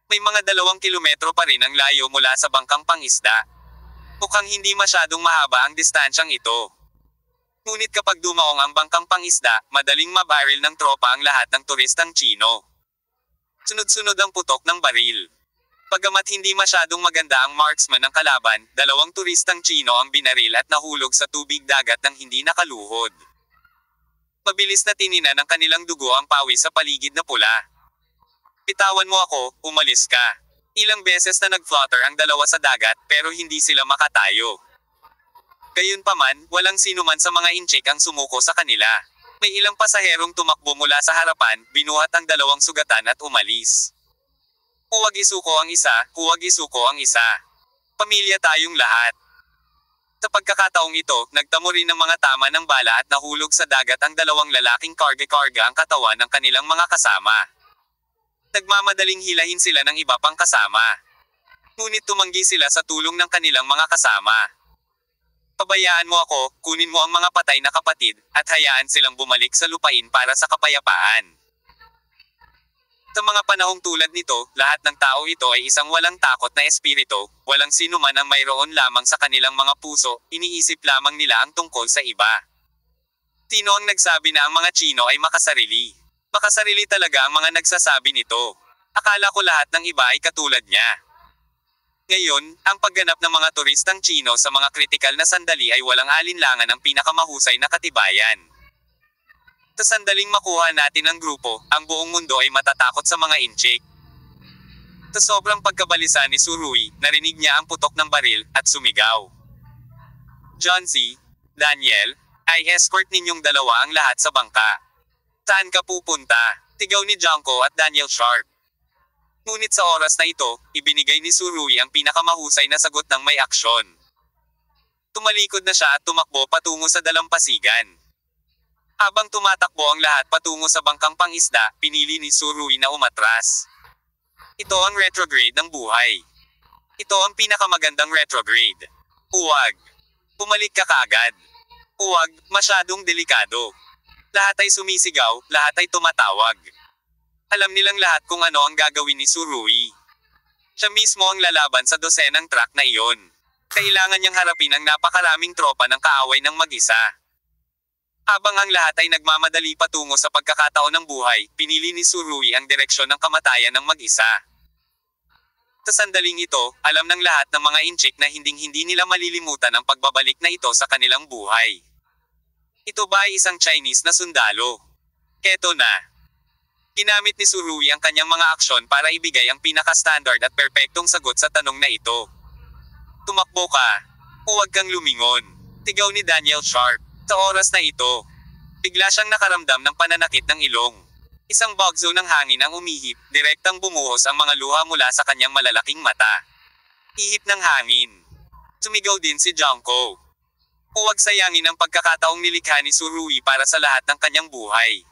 may mga 2 kilometro pa rin ang layo mula sa bangkang pangisda. Mukhang hindi masyadong mahaba ang distansyang ito. Ngunit kapag dumaong ang bangkang pangisda, madaling mabaril ng tropa ang lahat ng turistang Chino. Sunod-sunod ang putok ng baril. Bagamat hindi masyadong maganda ang marksman ng kalaban, 2 turistang Chino ang binaril at nahulog sa tubig dagat nang hindi nakaluhod. Mabilis na tinina ng kanilang dugo ang pawis sa paligid na pula. Bitawan mo ako, umalis ka. Ilang beses na nag-flutter ang 2 sa dagat pero hindi sila makatayo. Gayunpaman, walang sino man sa mga inchik ang sumuko sa kanila. May ilang pasaherong tumakbo mula sa harapan, binuhat ang 2 sugatan at umalis. Huwag isuko ang isa, huwag isuko ang isa. Pamilya tayong lahat. Sa pagkakataong ito, nagtamo rin ng mga tama ng bala at nahulog sa dagat ang 2 lalaking karga-karga ang katawan ng kanilang mga kasama. Nagmamadaling hilahin sila ng iba pang kasama. Ngunit tumanggi sila sa tulong ng kanilang mga kasama. Pabayaan mo ako, kunin mo ang mga patay na kapatid, at hayaan silang bumalik sa lupain para sa kapayapaan. Sa mga panahong tulad nito, lahat ng tao ito ay isang walang takot na espiritu, walang sino man ang mayroon lamang sa kanilang mga puso, iniisip lamang nila ang tungkol sa iba. Sino ang nagsabi na ang mga Chino ay makasarili? Makasarili talaga ang mga nagsasabi nito. Akala ko lahat ng iba ay katulad niya. Ngayon, ang pagganap ng mga turistang Chino sa mga kritikal na sandali ay walang alinlangan ang pinakamahusay na katibayan. Sa sandaling makuha natin ang grupo, ang buong mundo ay matatakot sa mga inchik. Sa sobrang pagkabalisa ni Surui, narinig niya ang putok ng baril, at sumigaw. John Z, Daniel, ay escort ninyong dalawa ang lahat sa bangka. Saan ka pupunta? Tigaw ni Junko at Daniel Sharp. Ngunit sa oras na ito, ibinigay ni Surui ang pinakamahusay na sagot ng may aksyon. Tumalikod na siya at tumakbo patungo sa dalampasigan. Habang tumatakbo ang lahat patungo sa bangkang pangisda, pinili ni Surui na umatras. Ito ang retrograde ng buhay. Ito ang pinakamagandang retrograde. Huwag. Pumalik ka kaagad. Huwag, masyadong delikado. Lahat ay sumisigaw, lahat ay tumatawag. Alam nilang lahat kung ano ang gagawin ni Surui. Siya mismo ang lalaban sa dosenang truck na iyon. Kailangan niyang harapin ang napakaraming tropa ng kaaway ng mag-isa. Habang ang lahat ay nagmamadali patungo sa pagkakataon ng buhay, pinili ni Surui ang direksyon ng kamatayan ng mag-isa. Sa sandaling ito, alam ng lahat ng mga inchik na hinding-hindi nila malilimutan ang pagbabalik na ito sa kanilang buhay. Ito ba ay isang Chinese na sundalo? Eto na. Ginamit ni Surui ang kanyang mga aksyon para ibigay ang pinaka-standard at perpektong sagot sa tanong na ito. Tumakbo ka. Huwag kang lumingon. Tigaw ni Daniel Sharp. Sa oras na ito, bigla siyang nakaramdam ng pananakit ng ilong. Isang bagzo ng hangin ang umihip, direktang bumuhos ang mga luha mula sa kanyang malalaking mata. Ihip ng hangin. Sumigaw din si Junko. Huwag sayangin ang pagkakataong nilikha ni Surui para sa lahat ng kanyang buhay.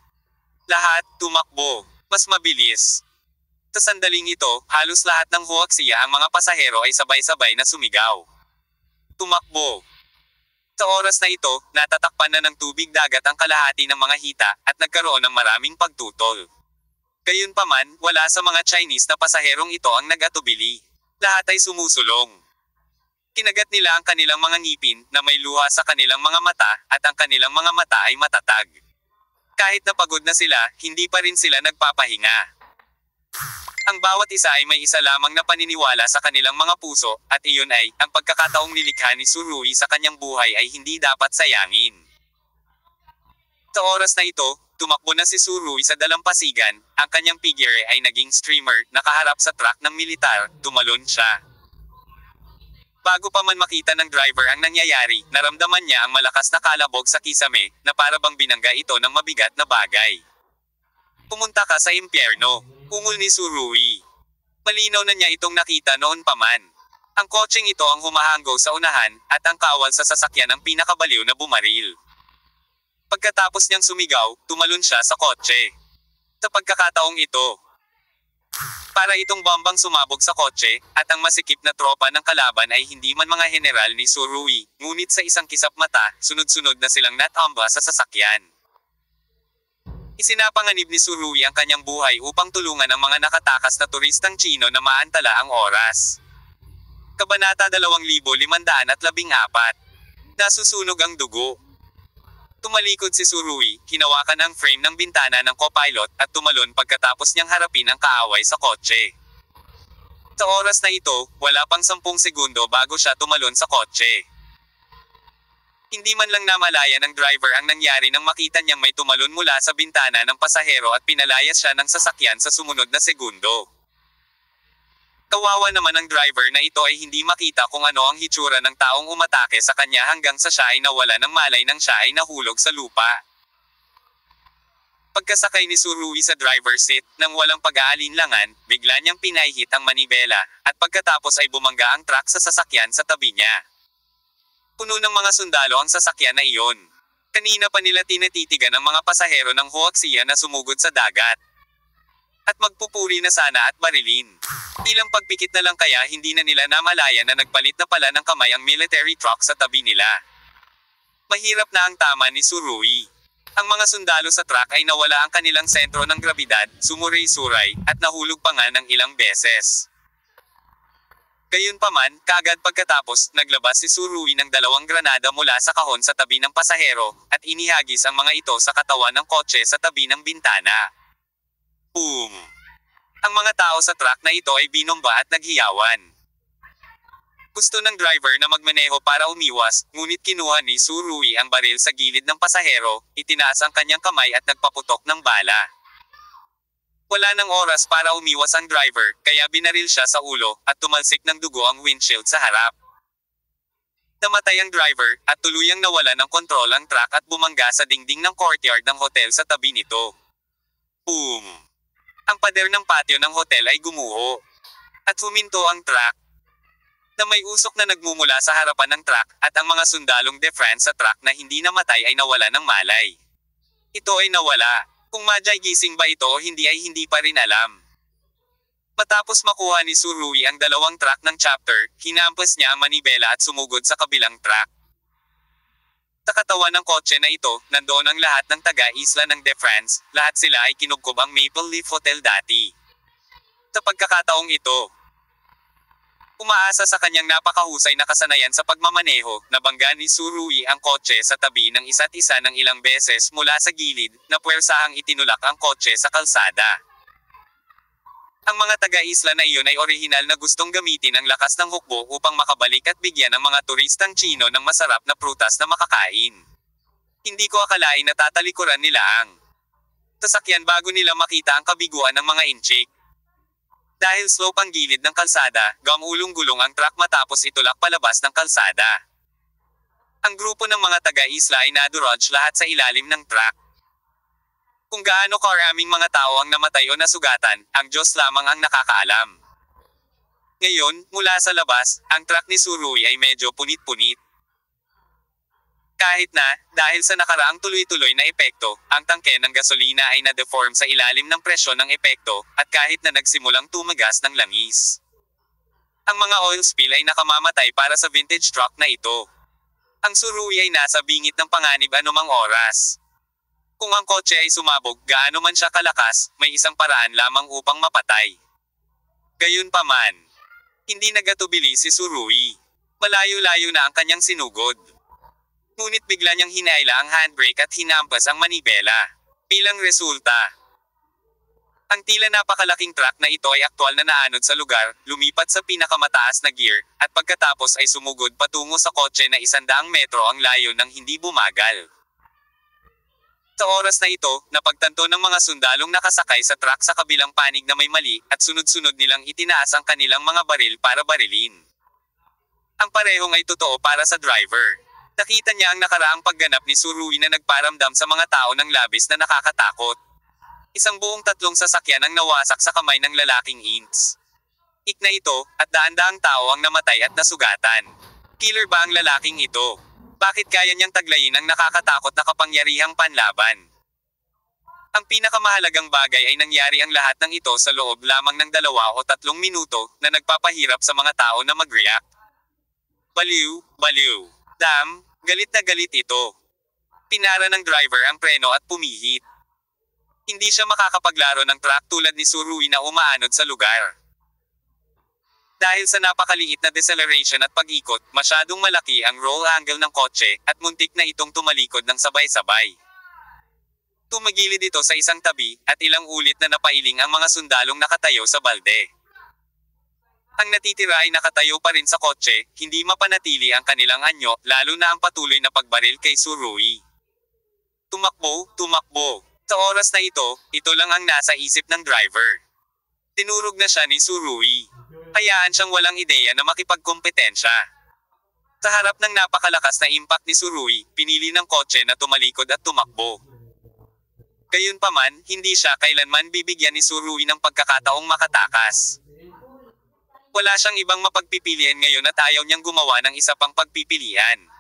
Lahat, tumakbo. Mas mabilis. Sa sandaling ito, halos lahat ng huwaksiya ang mga pasahero ay sabay-sabay na sumigaw. Tumakbo. Sa oras na ito, natatakpan na ng tubig dagat ang kalahati ng mga hita, at nagkaroon ng maraming pagtutol. Gayunpaman, wala sa mga Chinese na pasaherong ito ang nag-atubili. Lahat ay sumusulong. Kinagat nila ang kanilang mga ngipin, na may luha sa kanilang mga mata, at ang kanilang mga mata ay matatag. Kahit napagod na sila, hindi pa rin sila nagpapahinga. Ang bawat isa ay may isa lamang na paniniwala sa kanilang mga puso, at iyon ay, ang pagkakataong nilikha ni Surui sa kanyang buhay ay hindi dapat sayangin. Sa oras na ito, tumakbo na si Surui sa dalampasigan, ang kanyang figure ay naging streamer, nakaharap sa truck ng militar, tumalon siya. Bago pa man makita ng driver ang nangyayari, naramdaman niya ang malakas na kalabog sa kisame, na para bang binangga ito ng mabigat na bagay. Pumunta ka sa impyerno. Ungol ni Surui. Malinaw na niya itong nakita noon pa man. Ang kotseng ito ang humahanggaw sa unahan, at ang kawal sa sasakyan ang pinakabaliw na bumaril. Pagkatapos niyang sumigaw, tumalon siya sa kotse. Sa pagkakataong ito, para itong bombang sumabog sa kotse, at ang masikip na tropa ng kalaban ay hindi man mga general ni Surui, ngunit sa isang kisap mata, sunod-sunod na silang natamba sa sasakyan. Isinapanganib ni Surui ang kanyang buhay upang tulungan ang mga nakatakas na turistang Chino na maantala ang oras. Kabanata 2514. Nasusunog ang dugo. Tumalikod si Surui, hinawakan ang frame ng bintana ng co-pilot, at tumalon pagkatapos niyang harapin ang kaaway sa kotse. Sa oras na ito, wala pang 10 segundo bago siya tumalon sa kotse. Hindi man lang namalaya ng driver ang nangyari nang makita niyang may tumalon mula sa bintana ng pasahero at pinalayas siya ng sasakyan sa sumunod na segundo. Kawawa naman ang driver na ito ay hindi makita kung ano ang hitsura ng taong umatake sa kanya hanggang sa siya ay nawala ng malay nang siya ay nahulog sa lupa. Pagkasakay ni Surui sa driver's seat, nang walang pag-aalinlangan, bigla niyang pinahihit ang manibela, at pagkatapos ay bumangga ang truck sa sasakyan sa tabi niya. Puno ng mga sundalo ang sasakyan na iyon. Kanina pa nila tinatitigan ang mga pasahero ng huwaksiya na sumugod sa dagat. At magpupuri na sana at barilin. Ilang pagpikit na lang kaya hindi na nila namalaya na nagpalit na pala ng kamay ang military truck sa tabi nila. Mahirap na ang tama ni Surui. Ang mga sundalo sa truck ay nawala ang kanilang sentro ng grabidad, sumuray-suray, at nahulog pa nga ng ilang beses. Gayunpaman, kaagad pagkatapos, naglabas si Surui ng 2 granada mula sa kahon sa tabi ng pasahero, at inihagis ang mga ito sa katawan ng kotse sa tabi ng bintana. Boom! Ang mga tao sa truck na ito ay binomba at naghiyawan. Gusto ng driver na magmaneho para umiwas, ngunit kinuha ni Surui ang baril sa gilid ng pasahero, itinaas ang kanyang kamay at nagpaputok ng bala. Wala nang oras para umiwas ang driver, kaya binaril siya sa ulo, at tumalsik ng dugo ang windshield sa harap. Namatay ang driver, at tuluyang nawala ng kontrol ang truck at bumangga sa dingding ng courtyard ng hotel sa tabi nito. Boom! Ang pader ng patio ng hotel ay gumuho. At huminto ang truck na may usok na nagmumula sa harapan ng truck, at ang mga sundalong defense sa truck na hindi namatay ay nawala ng malay. Ito ay nawala. Kung madyay gising ba ito o hindi ay hindi pa rin alam. Matapos makuha ni Surui ang dalawang truck ng chapter, hinampas niya ang manibela at sumugod sa kabilang truck. Sa katawan ng kotse na ito, nandoon ang lahat ng taga-isla ng De France, lahat sila ay kinubkob ang Maple Leaf Hotel dati. Sa pagkakataong ito, umaasa sa kanyang napakahusay na kasanayan sa pagmamaneho, nabangga ni Surui ang kotse sa tabi ng isa't isa ng ilang beses mula sa gilid, na puwersahang itinulak ang kotse sa kalsada. Ang mga taga-isla na iyon ay orihinal na gustong gamitin ang lakas ng hukbo upang makabalik at bigyan ang mga turistang Chino ng masarap na prutas na makakain. Hindi ko akalain na tatalikuran nila ang sasakyan bago nila makita ang kabiguan ng mga inchik. Dahil slope ang gilid ng kalsada, gumulong-gulong ang truck matapos itulak palabas ng kalsada. Ang grupo ng mga taga-isla ay nadurog lahat sa ilalim ng truck. Kung gaano karaming mga tao ang namatay o nasugatan, ang Diyos lamang ang nakakaalam. Ngayon, mula sa labas, ang truck ni Surui ay medyo punit-punit. Kahit na, dahil sa nakaraang tuloy-tuloy na epekto, ang tangke ng gasolina ay na-deform sa ilalim ng presyon ng epekto, at kahit na nagsimulang tumagas ng langis. Ang mga oil spill ay nakamamatay para sa vintage truck na ito. Ang Surui ay nasa bingit ng panganib anumang oras. Kung ang kotse ay sumabog, gaano man siya kalakas, may isang paraan lamang upang mapatay. Gayunpaman, hindi nagatubili si Surui. Malayo-layo na ang kanyang sinugod. Ngunit bigla niyang hinaila ang handbrake at hinampas ang manibela. Bilang resulta, ang tila napakalaking truck na ito ay aktwal na naanod sa lugar, lumipat sa pinakamataas na gear, at pagkatapos ay sumugod patungo sa kotse na 100 metro ang layo nang hindi bumagal. Sa oras na ito, napagtanto ng mga sundalong nakasakay sa truck sa kabilang panig na may mali, at sunod-sunod nilang itinaas ang kanilang mga baril para barilin. Ang parehong ay totoo para sa driver. Nakita niya ang nakaraang pagganap ni Surui na nagparamdam sa mga tao ng labis na nakakatakot. Isang buong 3 sasakyan ang nawasak sa kamay ng lalaking Ints. Na ito, at daan-daang tao ang namatay at nasugatan. Killer ba ang lalaking ito? Bakit kaya niyang taglayin ang nakakatakot na kapangyarihang panlaban? Ang pinakamahalagang bagay ay nangyari ang lahat ng ito sa loob lamang ng 2 o 3 minuto, na nagpapahirap sa mga tao na mag-react. Baliw, baliw. Damn, galit na galit ito. Pinara ng driver ang preno at pumihit. Hindi siya makakapaglaro ng truck tulad ni Surui na umaanod sa lugar. Dahil sa napakaliit na deceleration at pag-ikot, masyadong malaki ang roll angle ng kotse, at muntik na itong tumalikod ng sabay-sabay. Tumagilid ito sa isang tabi, at ilang ulit na napailing ang mga sundalong nakatayo sa balde. Ang natitira ay nakatayo pa rin sa kotse, hindi mapanatili ang kanilang anyo, lalo na ang patuloy na pagbaril kay Surui. Tumakbo, tumakbo. Sa oras na ito lang ang nasa isip ng driver. Tinurog na siya ni Surui. Hayaan siyang walang ideya na makipagkompetensya. Sa harap ng napakalakas na impact ni Surui, pinili ng kotse na tumalikod at tumakbo. Gayunpaman, hindi siya kailanman bibigyan ni Surui ng pagkakataong makatakas. Wala siyang ibang mapagpipilian ngayon at ayaw niyang gumawa ng isa pang pagpipilian.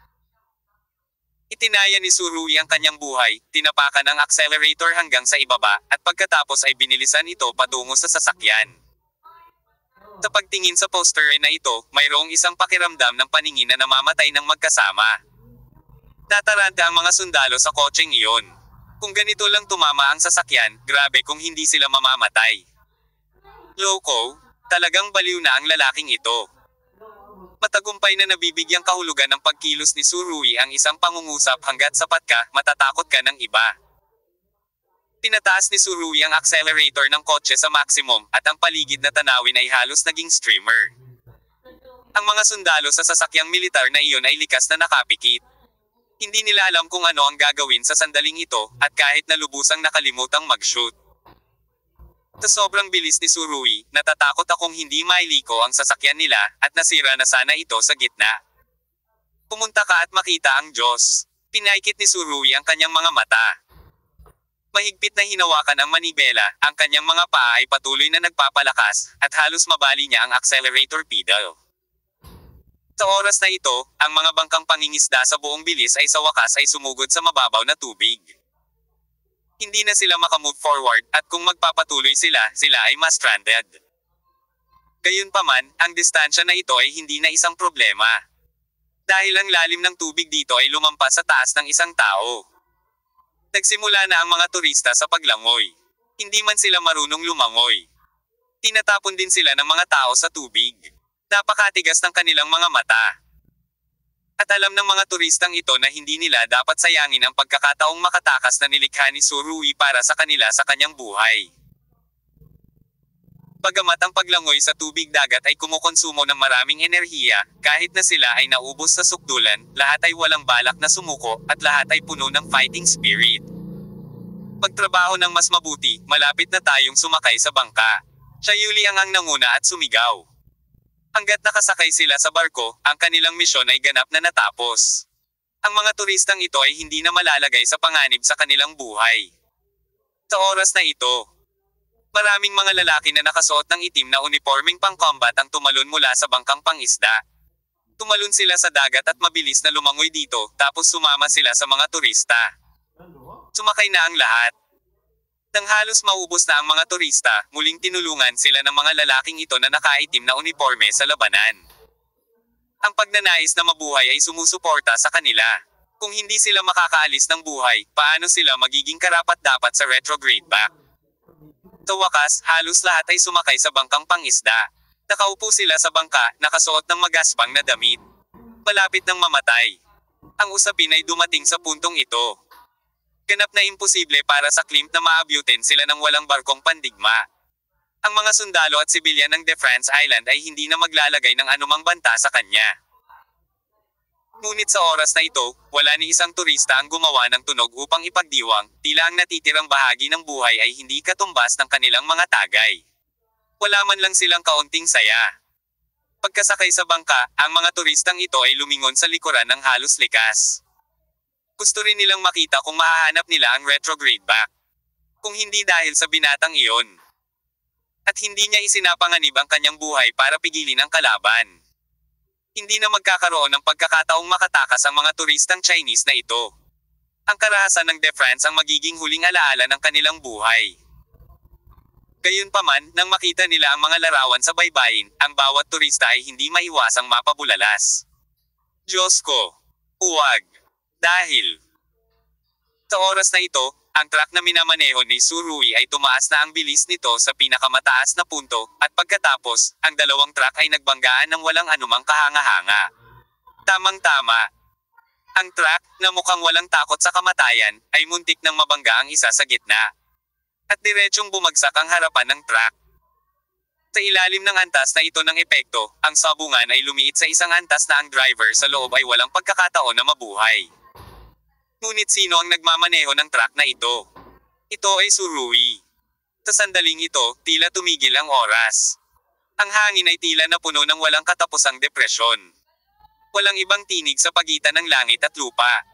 Itinaya ni Surui ang kanyang buhay, tinapakan ang accelerator hanggang sa ibaba, at pagkatapos ay binilisan ito patungo sa sasakyan. Sa pagtingin sa poster na ito, mayroong isang pakiramdam ng paningin na namamatay ng magkasama. Tataranta ang mga sundalo sa kotseng iyon. Kung ganito lang tumama ang sasakyan, grabe kung hindi sila mamamatay. Loko, talagang baliw na ang lalaking ito. Matagumpay na nabibigyang kahulugan ng pagkilos ni Surui ang isang pangungusap hanggat sapat ka, matatakot ka ng iba. Pinataas ni Surui ang accelerator ng kotse sa maximum, at ang paligid na tanawin ay halos naging streamer. Ang mga sundalo sa sasakyang militar na iyon ay likas na nakapikit. Hindi nila alam kung ano ang gagawin sa sandaling ito, at kahit na lubusang nakalimutang mag-shoot. Sa sobrang bilis ni Tsurugi, natatakot akong hindi mailiko ang sasakyan nila, at nasira na sana ito sa gitna. Pumunta ka at makita ang Diyos. Pinaikit ni Tsurugi ang kanyang mga mata. Mahigpit na hinawakan ang manibela, ang kanyang mga paa ay patuloy na nagpapalakas, at halos mabali niya ang accelerator pedal. Sa oras na ito, ang mga bangkang pangingisda sa buong bilis ay sa wakas ay sumugod sa mababaw na tubig. Hindi na sila makamove forward, at kung magpapatuloy sila ay ma-stranded. Gayunpaman, ang distansya na ito ay hindi na isang problema. Dahil ang lalim ng tubig dito ay lumampas sa taas ng isang tao. Nagsimula na ang mga turista sa paglangoy. Hindi man sila marunong lumangoy. Tinatapon din sila ng mga tao sa tubig. Napakatigas ng kanilang mga mata. At alam ng mga turistang ito na hindi nila dapat sayangin ang pagkakataong makatakas na nilikha ni Tsurugi para sa kanila sa kanyang buhay. Bagamat ang paglangoy sa tubig dagat ay kumukonsumo ng maraming enerhiya, kahit na sila ay naubos sa sukdulan, lahat ay walang balak na sumuko, at lahat ay puno ng fighting spirit. Pagtrabaho ng mas mabuti, malapit na tayong sumakay sa bangka. Siya Yuli ang nanguna at sumigaw. Hanggat nakasakay sila sa barko, ang kanilang misyon ay ganap na natapos. Ang mga turistang ito ay hindi na malalagay sa panganib sa kanilang buhay. Sa oras na ito, maraming mga lalaki na nakasuot ng itim na uniforming pang-combat ang tumalon mula sa bangkang pangisda. Tumalon sila sa dagat at mabilis na lumangoy dito, tapos sumama sila sa mga turista. Sumakay na ang lahat. Nang halos maubos na ang mga turista, muling tinulungan sila ng mga lalaking ito na nakaitim na uniforme sa labanan. Ang pagnanais na mabuhay ay sumusuporta sa kanila. Kung hindi sila makakaalis ng buhay, paano sila magiging karapat-dapat sa retrograde back? Sa wakas, halos lahat ay sumakay sa bangkang pangisda. Nakaupo sila sa bangka, nakasuot ng magaspang na damit. Malapit ng mamatay. Ang usapin ay dumating sa puntong ito. Ganap na imposible para sa Klimt na maabyutin sila ng walang barkong pandigma. Ang mga sundalo at sibilyan ng De France Island ay hindi na maglalagay ng anumang banta sa kanya. Ngunit sa oras na ito, wala ni isang turista ang gumawa ng tunog upang ipagdiwang, tila ang natitirang bahagi ng buhay ay hindi katumbas ng kanilang mga tagay. Wala man lang silang kaunting saya. Pagkasakay sa bangka, ang mga turistang ito ay lumingon sa likuran ng halos likas. Gusto rin nilang makita kung mahahanap nila ang retrograde back. Kung hindi dahil sa binatang iyon. At hindi niya isinapanganib ang kanyang buhay para pigilin ang kalaban. Hindi na magkakaroon ng pagkakataong makatakas ang mga turistang Chinese na ito. Ang karahasan ng De France ang magiging huling alaala ng kanilang buhay. Gayunpaman, nang makita nila ang mga larawan sa baybayin, ang bawat turista ay hindi maiwasang mapabulalas. Diyos ko! Huwag! Dahil sa oras na ito, ang truck na minamaneho ni Tsurugi ay tumaas na ang bilis nito sa pinakamataas na punto, at pagkatapos, ang dalawang truck ay nagbanggaan ng walang anumang kahanga-hanga. Tamang-tama. Ang truck, na mukhang walang takot sa kamatayan, ay muntik nang mabangga ang isa sa gitna. At diretsyong bumagsak ang harapan ng truck. Sa ilalim ng antas na ito ng epekto, ang sabungan ay lumiit sa isang antas na ang driver sa loob ay walang pagkakataon na mabuhay. Ngunit sino ang nagmamaneho ng truck na ito? Ito ay Tsurugi. Sa sandaling ito, tila tumigil ang oras. Ang hangin ay tila na puno ng walang katapusang depresyon. Walang ibang tinig sa pagitan ng langit at lupa.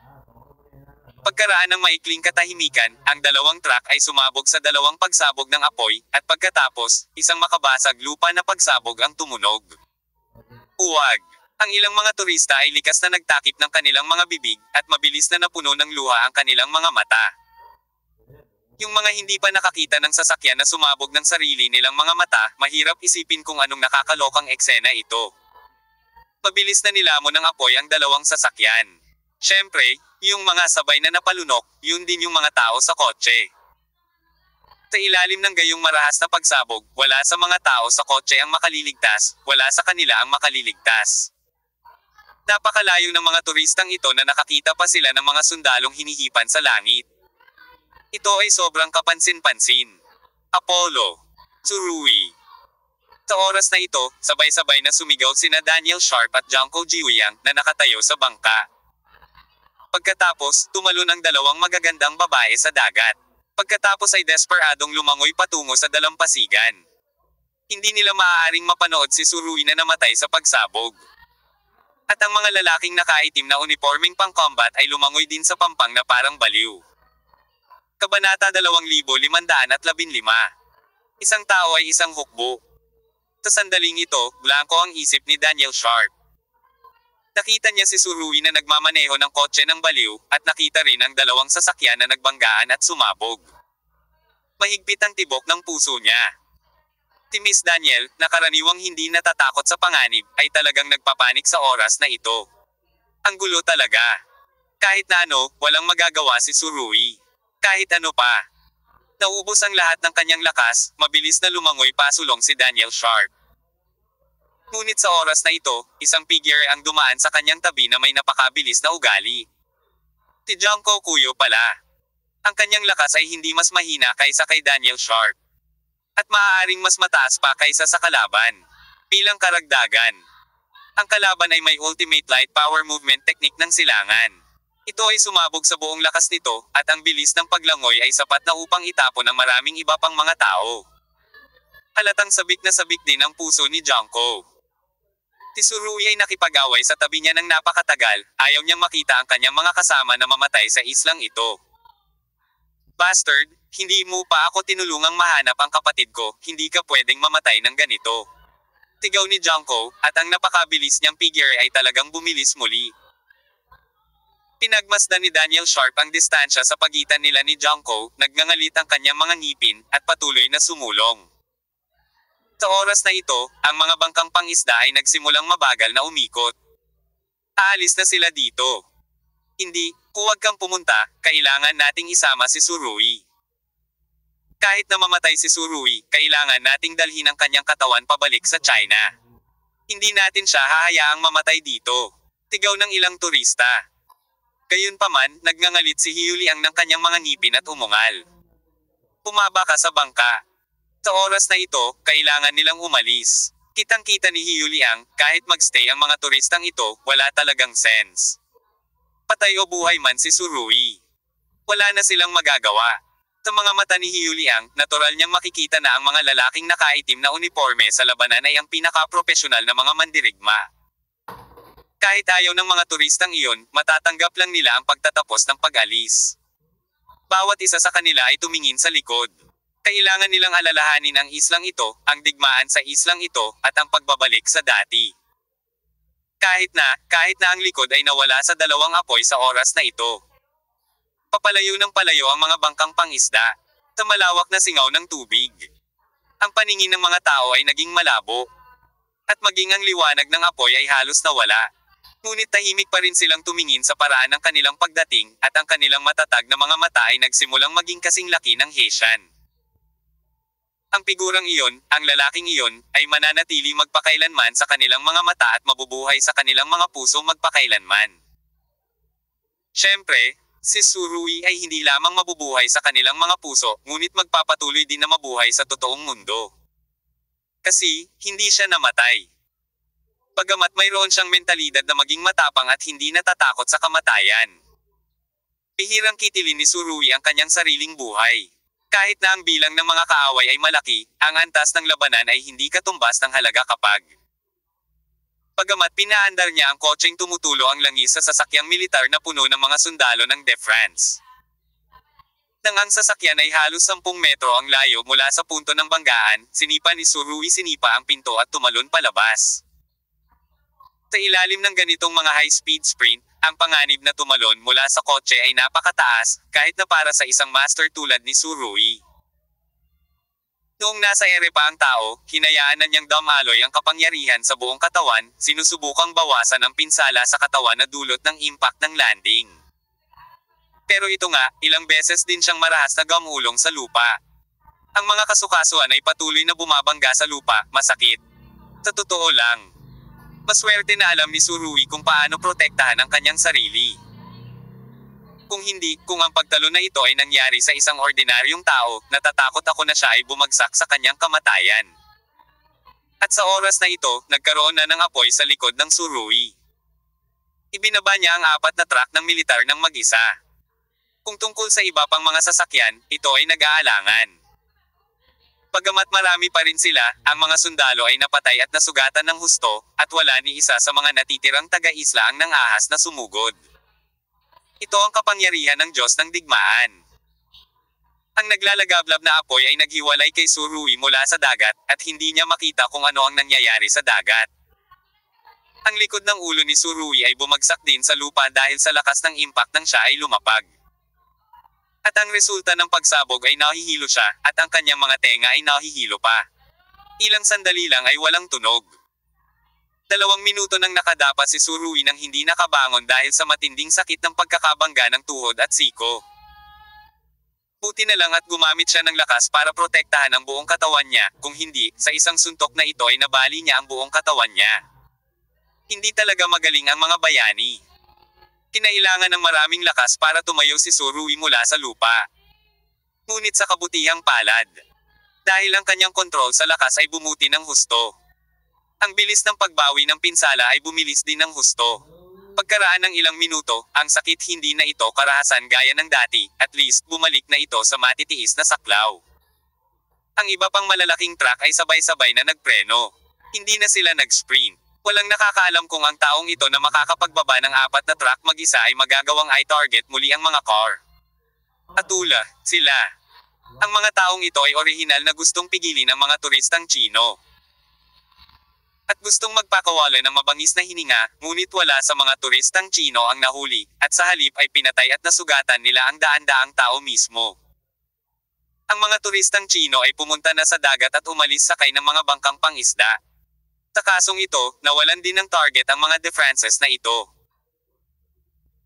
Pagkaraan ng maikling katahimikan, ang dalawang truck ay sumabog sa dalawang pagsabog ng apoy, at pagkatapos, isang makabasag lupa na pagsabog ang tumunog. Huwag! Ang ilang mga turista ay likas na nagtakip ng kanilang mga bibig, at mabilis na napuno ng luha ang kanilang mga mata. Yung mga hindi pa nakakita ng sasakyan na sumabog ng sarili nilang mga mata, mahirap isipin kung anong nakakalokang eksena ito. Mabilis na nilamon ng apoy ang dalawang sasakyan. Siyempre, yung mga sabay na napalunok, yun din yung mga tao sa kotse. Sa ilalim ng gayong marahas na pagsabog, wala sa mga tao sa kotse ang makaliligtas, wala sa kanila ang makaliligtas. Napakalayo ng mga turistang ito na nakakita pa sila ng mga sundalong hinihipan sa langit. Ito ay sobrang kapansin-pansin. Apollo. Tsurugi. Sa oras na ito, sabay-sabay na sumigaw sina Daniel Sharp at Junko Jiuyang na nakatayo sa bangka. Pagkatapos, tumalon ang dalawang magagandang babae sa dagat. Pagkatapos ay desperadong lumangoy patungo sa dalampasigan. Hindi nila maaaring mapanood si Surui na namatay sa pagsabog. At ang mga lalaking nakaitim na uniforming pang-combat ay lumangoy din sa pampang na parang baliw. Kabanata 2515. Isang tao ay isang hukbo. Sa sandaling ito, blanko ang isip ni Daniel Sharp. Nakita niya si Surui na nagmamaneho ng kotse ng baliw, at nakita rin ang dalawang sasakyan na nagbanggaan at sumabog. Mahigpit ang tibok ng puso niya. Si Miss Daniel, na karaniwang hindi natatakot sa panganib, ay talagang nagpapanik sa oras na ito. Ang gulo talaga. Kahit na ano, walang magagawa si Surui. Kahit ano pa. Naubos ang lahat ng kanyang lakas, mabilis na lumangoy pasulong si Daniel Sharp. Ngunit sa oras na ito, isang figure ang dumaan sa kanyang tabi na may napakabilis na ugali. Si Junko Kuyo pala. Ang kanyang lakas ay hindi mas mahina kaysa kay Daniel Sharp. At maaaring mas mataas pa kaysa sa kalaban. Bilang karagdagan, ang kalaban ay may ultimate light power movement technique ng silangan. Ito ay sumabog sa buong lakas nito, at ang bilis ng paglangoy ay sapat na upang itapon ang maraming iba pang mga tao. Halatang sabik na sabik din ang puso ni Junko. Si Surui ay nakipag-away sa tabi niya ng napakatagal, ayaw niyang makita ang kanyang mga kasama na mamatay sa islang ito. Bastard, hindi mo pa ako tinulungang mahanap ang kapatid ko, hindi ka pwedeng mamatay ng ganito. Sigaw ni Junko, at ang napakabilis niyang figure ay talagang bumilis muli. Pinagmasdan ni Daniel Sharp ang distansya sa pagitan nila ni Junko, nagngangalit ang kanyang mga ngipin, at patuloy na sumulong. Sa oras na ito, ang mga bangkang pangisda ay nagsimulang mabagal na umikot. Aalis na sila dito. Hindi, huwag kang pumunta, kailangan nating isama si Surui. Kahit na mamatay si Surui, kailangan nating dalhin ang kanyang katawan pabalik sa China. Hindi natin siya hahayaang mamatay dito. Sigaw ng ilang turista. Gayunpaman, nagngangalit si Hiyuliang ng kanyang mga ngipin at umungal. Pumaba ka sa bangka. Sa oras na ito, kailangan nilang umalis. Kitang-kita ni Hiyuliang, kahit magstay ang mga turistang ito, wala talagang sense. Patay o buhay man si Surui. Wala na silang magagawa. Sa mga mata ni Hiyuliang, natural niyang makikita na ang mga lalaking nakaitim na uniforme sa labanan ay ang pinaka-propesyonal na mga mandirigma. Kahit ayaw ng mga turistang iyon, matatanggap lang nila ang pagtatapos ng pag-alis. Bawat isa sa kanila ay tumingin sa likod. Kailangan nilang alalahanin ang islang ito, ang digmaan sa islang ito, at ang pagbabalik sa dati. Kahit na ang likod ay nawala sa dalawang apoy sa oras na ito. Papalayo ng palayo ang mga bangkang pangisda, sa malawak na singaw ng tubig. Ang paningin ng mga tao ay naging malabo. At maging ang liwanag ng apoy ay halos nawala. Ngunit tahimik pa rin silang tumingin sa paraan ng kanilang pagdating, at ang kanilang matatag na mga mata ay nagsimulang maging kasing laki ng Haitian. Ang figurang iyon, ang lalaking iyon, ay mananatili magpakailanman sa kanilang mga mata at mabubuhay sa kanilang mga puso magpakailanman. Siyempre, si Surui ay hindi lamang mabubuhay sa kanilang mga puso, ngunit magpapatuloy din na mabuhay sa totoong mundo. Kasi, hindi siya namatay. Bagamat mayroon siyang mentalidad na maging matapang at hindi natatakot sa kamatayan. Bihirang kitilin ni Surui ang kanyang sariling buhay. Kahit na ang bilang ng mga kaaway ay malaki, ang antas ng labanan ay hindi katumbas ng halaga kapag. Bagamat pinaandar niya ang kotseng tumutulo ang langis sa sasakyang militar na puno ng mga sundalo ng De France. Nang ang sasakyan ay halos 10 metro ang layo mula sa punto ng banggaan, sinipa ni Surui ang pinto at tumalon palabas. Sa ilalim ng ganitong mga high-speed sprint, ang panganib na tumalon mula sa kotse ay napakataas, kahit na para sa isang master tulad ni Surui. Noong nasa ere pa ang tao, hinayaan na niyang damaloy ang kapangyarihan sa buong katawan, sinusubukang bawasan ang pinsala sa katawan na dulot ng impact ng landing. Pero ito nga, ilang beses din siyang marahas na gamulong sa lupa. Ang mga kasukasuan ay patuloy na bumabangga sa lupa, masakit. Sa totoo lang, maswerte na alam ni Surui kung paano protektahan ang kanyang sarili. Kung hindi, kung ang pagtalo na ito ay nangyari sa isang ordinaryong tao, natatakot ako na siya ay bumagsak sa kanyang kamatayan. At sa oras na ito, nagkaroon na ng apoy sa likod ng Tsurui. Ibinaba niya ang 4 na truck ng militar ng mag-isa. Kung tungkol sa iba pang mga sasakyan, ito ay nag-aalangan. Bagamat marami pa rin sila, ang mga sundalo ay napatay at nasugatan ng husto, at wala ni isa sa mga natitirang taga-isla ang nang-ahas na sumugod. Ito ang kapangyarihan ng Diyos ng digmaan. Ang naglalagablab na apoy ay naghiwalay kay Tsurui mula sa dagat, at hindi niya makita kung ano ang nangyayari sa dagat. Ang likod ng ulo ni Tsurui ay bumagsak din sa lupa dahil sa lakas ng impact nang siya ay lumapag. At ang resulta ng pagsabog ay nahihilo siya, at ang kanyang mga tenga ay nahihilo pa. Ilang sandali lang ay walang tunog. 2 minuto nang nakadapat si Tsurui nang hindi nakabangon dahil sa matinding sakit ng pagkakabangga ng tuhod at siko. Buti na lang at gumamit siya ng lakas para protektahan ang buong katawan niya, kung hindi, sa isang suntok na ito ay nabali niya ang buong katawan niya. Hindi talaga magaling ang mga bayani. Kinailangan ng maraming lakas para tumayo si Tsurui mula sa lupa. Ngunit sa kabutihang palad, dahil ang kanyang kontrol sa lakas ay bumuti ng husto. Ang bilis ng pagbawi ng pinsala ay bumilis din ng husto. Pagkaraan ng ilang minuto, ang sakit hindi na ito karahasan gaya ng dati, at least bumalik na ito sa matitiis na saklaw. Ang iba pang malalaking truck ay sabay-sabay na nagpreno. Hindi na sila nag-sprint. Walang nakakaalam kung ang taong ito na makakapagbaba ng 4 na truck mag-isa ay magagawang i-target muli ang mga car. Atula, sila. Ang mga taong ito ay orihinal na gustong pigilin ang mga turistang Chino. At gustong magpakawala ng mabangis na hininga, ngunit wala sa mga turistang Chino ang nahuli, at sa halip ay pinatay at nasugatan nila ang daan-daang tao mismo. Ang mga turistang Chino ay pumunta na sa dagat at umalis sakay ng mga bangkang pangisda. Sa kasong ito, nawalan din ng target ang mga defenses na ito.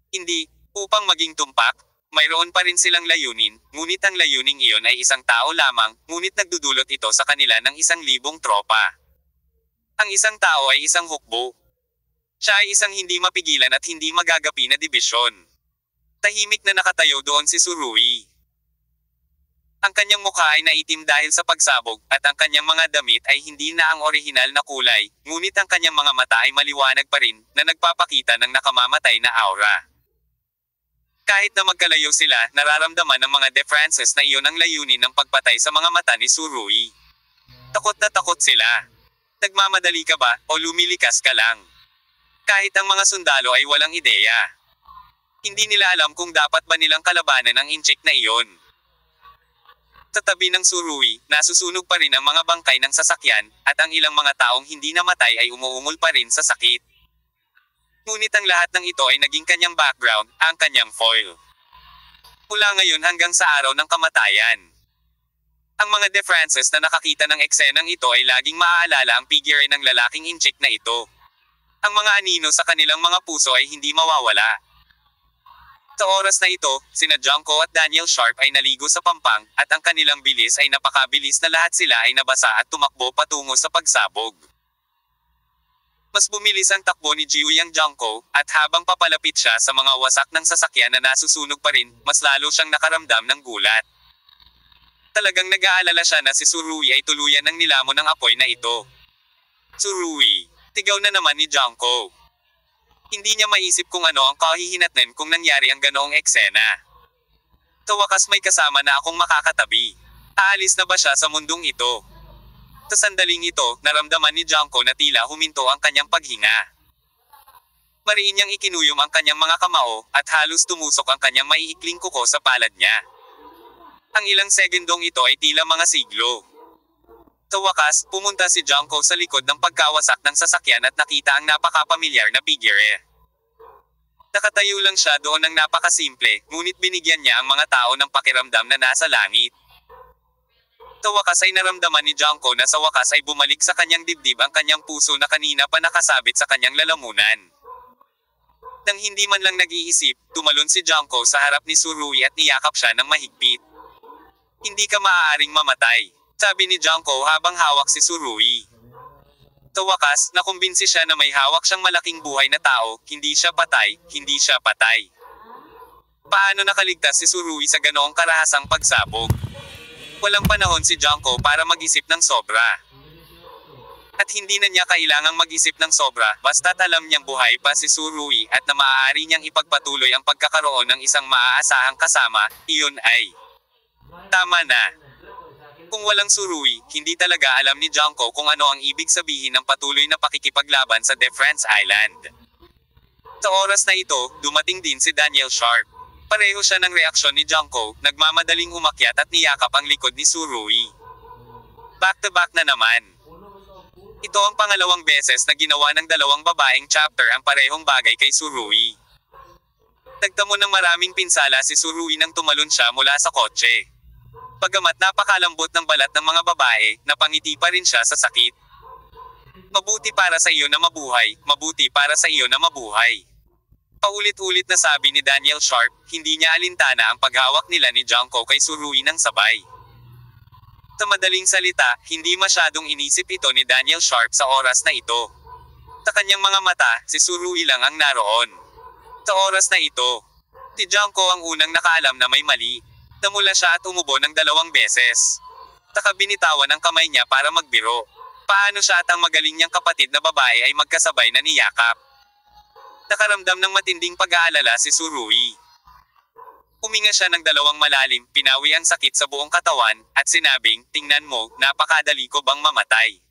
Hindi, upang maging tumpak, mayroon pa rin silang layunin, ngunit ang layuning iyon ay isang tao lamang, ngunit nagdudulot ito sa kanila ng 1,000 tropa. Ang isang tao ay isang hukbo. Siya ay isang hindi mapigilan at hindi magagapi na dibisyon. Tahimik na nakatayo doon si Tsurui. Ang kanyang mukha ay naitim dahil sa pagsabog, at ang kanyang mga damit ay hindi na ang orihinal na kulay, ngunit ang kanyang mga mata ay maliwanag pa rin, na nagpapakita ng nakamamatay na aura. Kahit na magkalayo sila, nararamdaman ng mga defenses na iyon ang layunin ng pagpatay sa mga mata ni Tsurui. Takot na takot sila. Nagmamadali ka ba, o lumilikas ka lang? Kahit ang mga sundalo ay walang ideya. Hindi nila alam kung dapat ba nilang kalabanan ang inchik na iyon. Sa tabi ng Tsurui, nasusunog pa rin ang mga bangkay ng sasakyan, at ang ilang mga taong hindi namatay ay umuungol pa rin sa sakit. Ngunit ang lahat ng ito ay naging kanyang background, ang kanyang foil. Mula ngayon hanggang sa araw ng kamatayan. Ang mga defenses na nakakita ng eksenang ito ay laging maaalala ang figure ng lalaking inchik na ito. Ang mga anino sa kanilang mga puso ay hindi mawawala. Sa oras na ito, sina Junko at Daniel Sharp ay naligo sa pampang, at ang kanilang bilis ay napakabilis na lahat sila ay nabasa at tumakbo patungo sa pagsabog. Mas bumilis ang takbo ni Jiuyang Junko, at habang papalapit siya sa mga wasak ng sasakyan na nasusunog pa rin, mas lalo siyang nakaramdam ng gulat. Talagang nag-aalala siya na si Tsurui ay tuluyan ng nilamon ng apoy na ito. Tsurui, tigaw na naman ni Junko. Hindi niya maisip kung ano ang kahihinatnan kung nangyari ang ganoong eksena. Sa wakas may kasama na akong makakatabi. Aalis na ba siya sa mundong ito? Sa sandaling ito, naramdaman ni Junko na tila huminto ang kanyang paghinga. Mariin niyang ikinuyom ang kanyang mga kamao, at halos tumusok ang kanyang maiikling kuko sa palad niya. Ang ilang segundong ito ay tila mga siglo. Sa wakas, pumunta si Junko sa likod ng pagkawasak ng sasakyan at nakita ang napakapamilyar na figure. Nakatayo lang siya doon ng napakasimple, ngunit binigyan niya ang mga tao ng pakiramdam na nasa langit. Sa wakas ay naramdaman ni Junko na sa wakas ay bumalik sa kanyang dibdib ang kanyang puso na kanina pa nakasabit sa kanyang lalamunan. Nang hindi man lang nag-iisip, tumalon si Junko sa harap ni Tsurui at niyakap siya ng mahigpit. Hindi ka maaaring mamatay, sabi ni Junko habang hawak si Tsurui. Sa wakas, nakumbinsi siya na may hawak siyang malaking buhay na tao, hindi siya patay, hindi siya patay. Paano nakaligtas si Tsurui sa ganoong karahasang pagsabog? Walang panahon si Junko para mag-isip ng sobra. At hindi na niya kailangang mag-isip ng sobra, basta't alam niyang buhay pa si Surui at na maaari niyang ipagpatuloy ang pagkakaroon ng isang maaasahang kasama, iyon ay tama na. Kung walang Surui, hindi talaga alam ni Junko kung ano ang ibig sabihin ng patuloy na pakikipaglaban sa Defense Island. Sa oras na ito, dumating din si Daniel Sharp. Pareho siya ng reaksyon ni Junko, nagmamadaling umakyat at niyakap ang likod ni Surui. Back to back na naman. Ito ang pangalawang beses na ginawa ng dalawang babaeng chapter ang parehong bagay kay Surui. Nagtamo ng maraming pinsala si Surui nang tumalon siya mula sa kotse. Bagamat napakalambot ng balat ng mga babae, napangiti pa rin siya sa sakit. Mabuti para sa iyo na mabuhay, mabuti para sa iyo na mabuhay. Paulit-ulit na sabi ni Daniel Sharp, hindi niya alintana ang paghawak nila ni Junko kay Surui ng sabay. Sa madaling salita, hindi masyadong inisip ito ni Daniel Sharp sa oras na ito. Sa kanyang mga mata, si Surui lang ang naroon. Sa oras na ito, si Junko ang unang nakaalam na may mali. Namula siya at umubo ng 2 beses. Saka binitawan ang kamay niya para magbiro. Paano siya at ang magaling niyang kapatid na babae ay magkasabay na niyakap. Nakaramdam ng matinding pag-aalala si Surui. Huminga siya ng 2 malalim, pinawi ang sakit sa buong katawan, at sinabing, tingnan mo, napakadali ko bang mamatay.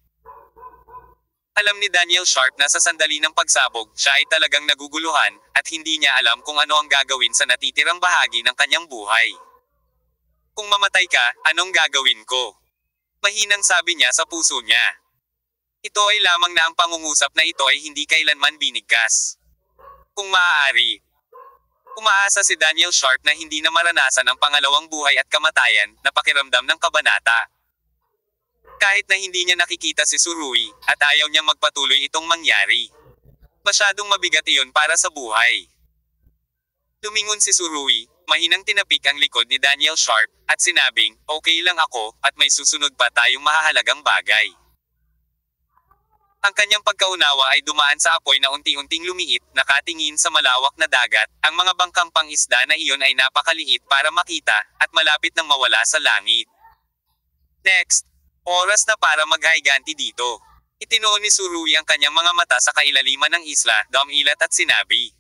Alam ni Daniel Sharp na sa sandali ng pagsabog, siya ay talagang naguguluhan, at hindi niya alam kung ano ang gagawin sa natitirang bahagi ng kanyang buhay. Kung mamatay ka, anong gagawin ko? Mahinang sabi niya sa puso niya. Ito ay lamang na ang pangungusap na ito ay hindi kailanman binigkas. Kung maaari. Umaasa si Daniel Sharp na hindi na maranasan ang pangalawang buhay at kamatayan na pakiramdam ng kabanata. Kahit na hindi niya nakikita si Surui, at ayaw niyang magpatuloy itong mangyari. Masyadong mabigat iyon para sa buhay. Lumingon si Surui, mahinang tinapik ang likod ni Daniel Sharp, at sinabing, okay lang ako, at may susunod pa tayong mahahalagang bagay. Ang kanyang pagkaunawa ay dumaan sa apoy na unti-unting lumiit, nakatingin sa malawak na dagat, ang mga bangkang pangisda na iyon ay napakaliit para makita, at malapit nang mawala sa langit. Next, oras na para maghiganti dito. Itinuon ni Surui ang kanyang mga mata sa kailaliman ng isla, dumilat at sinabi,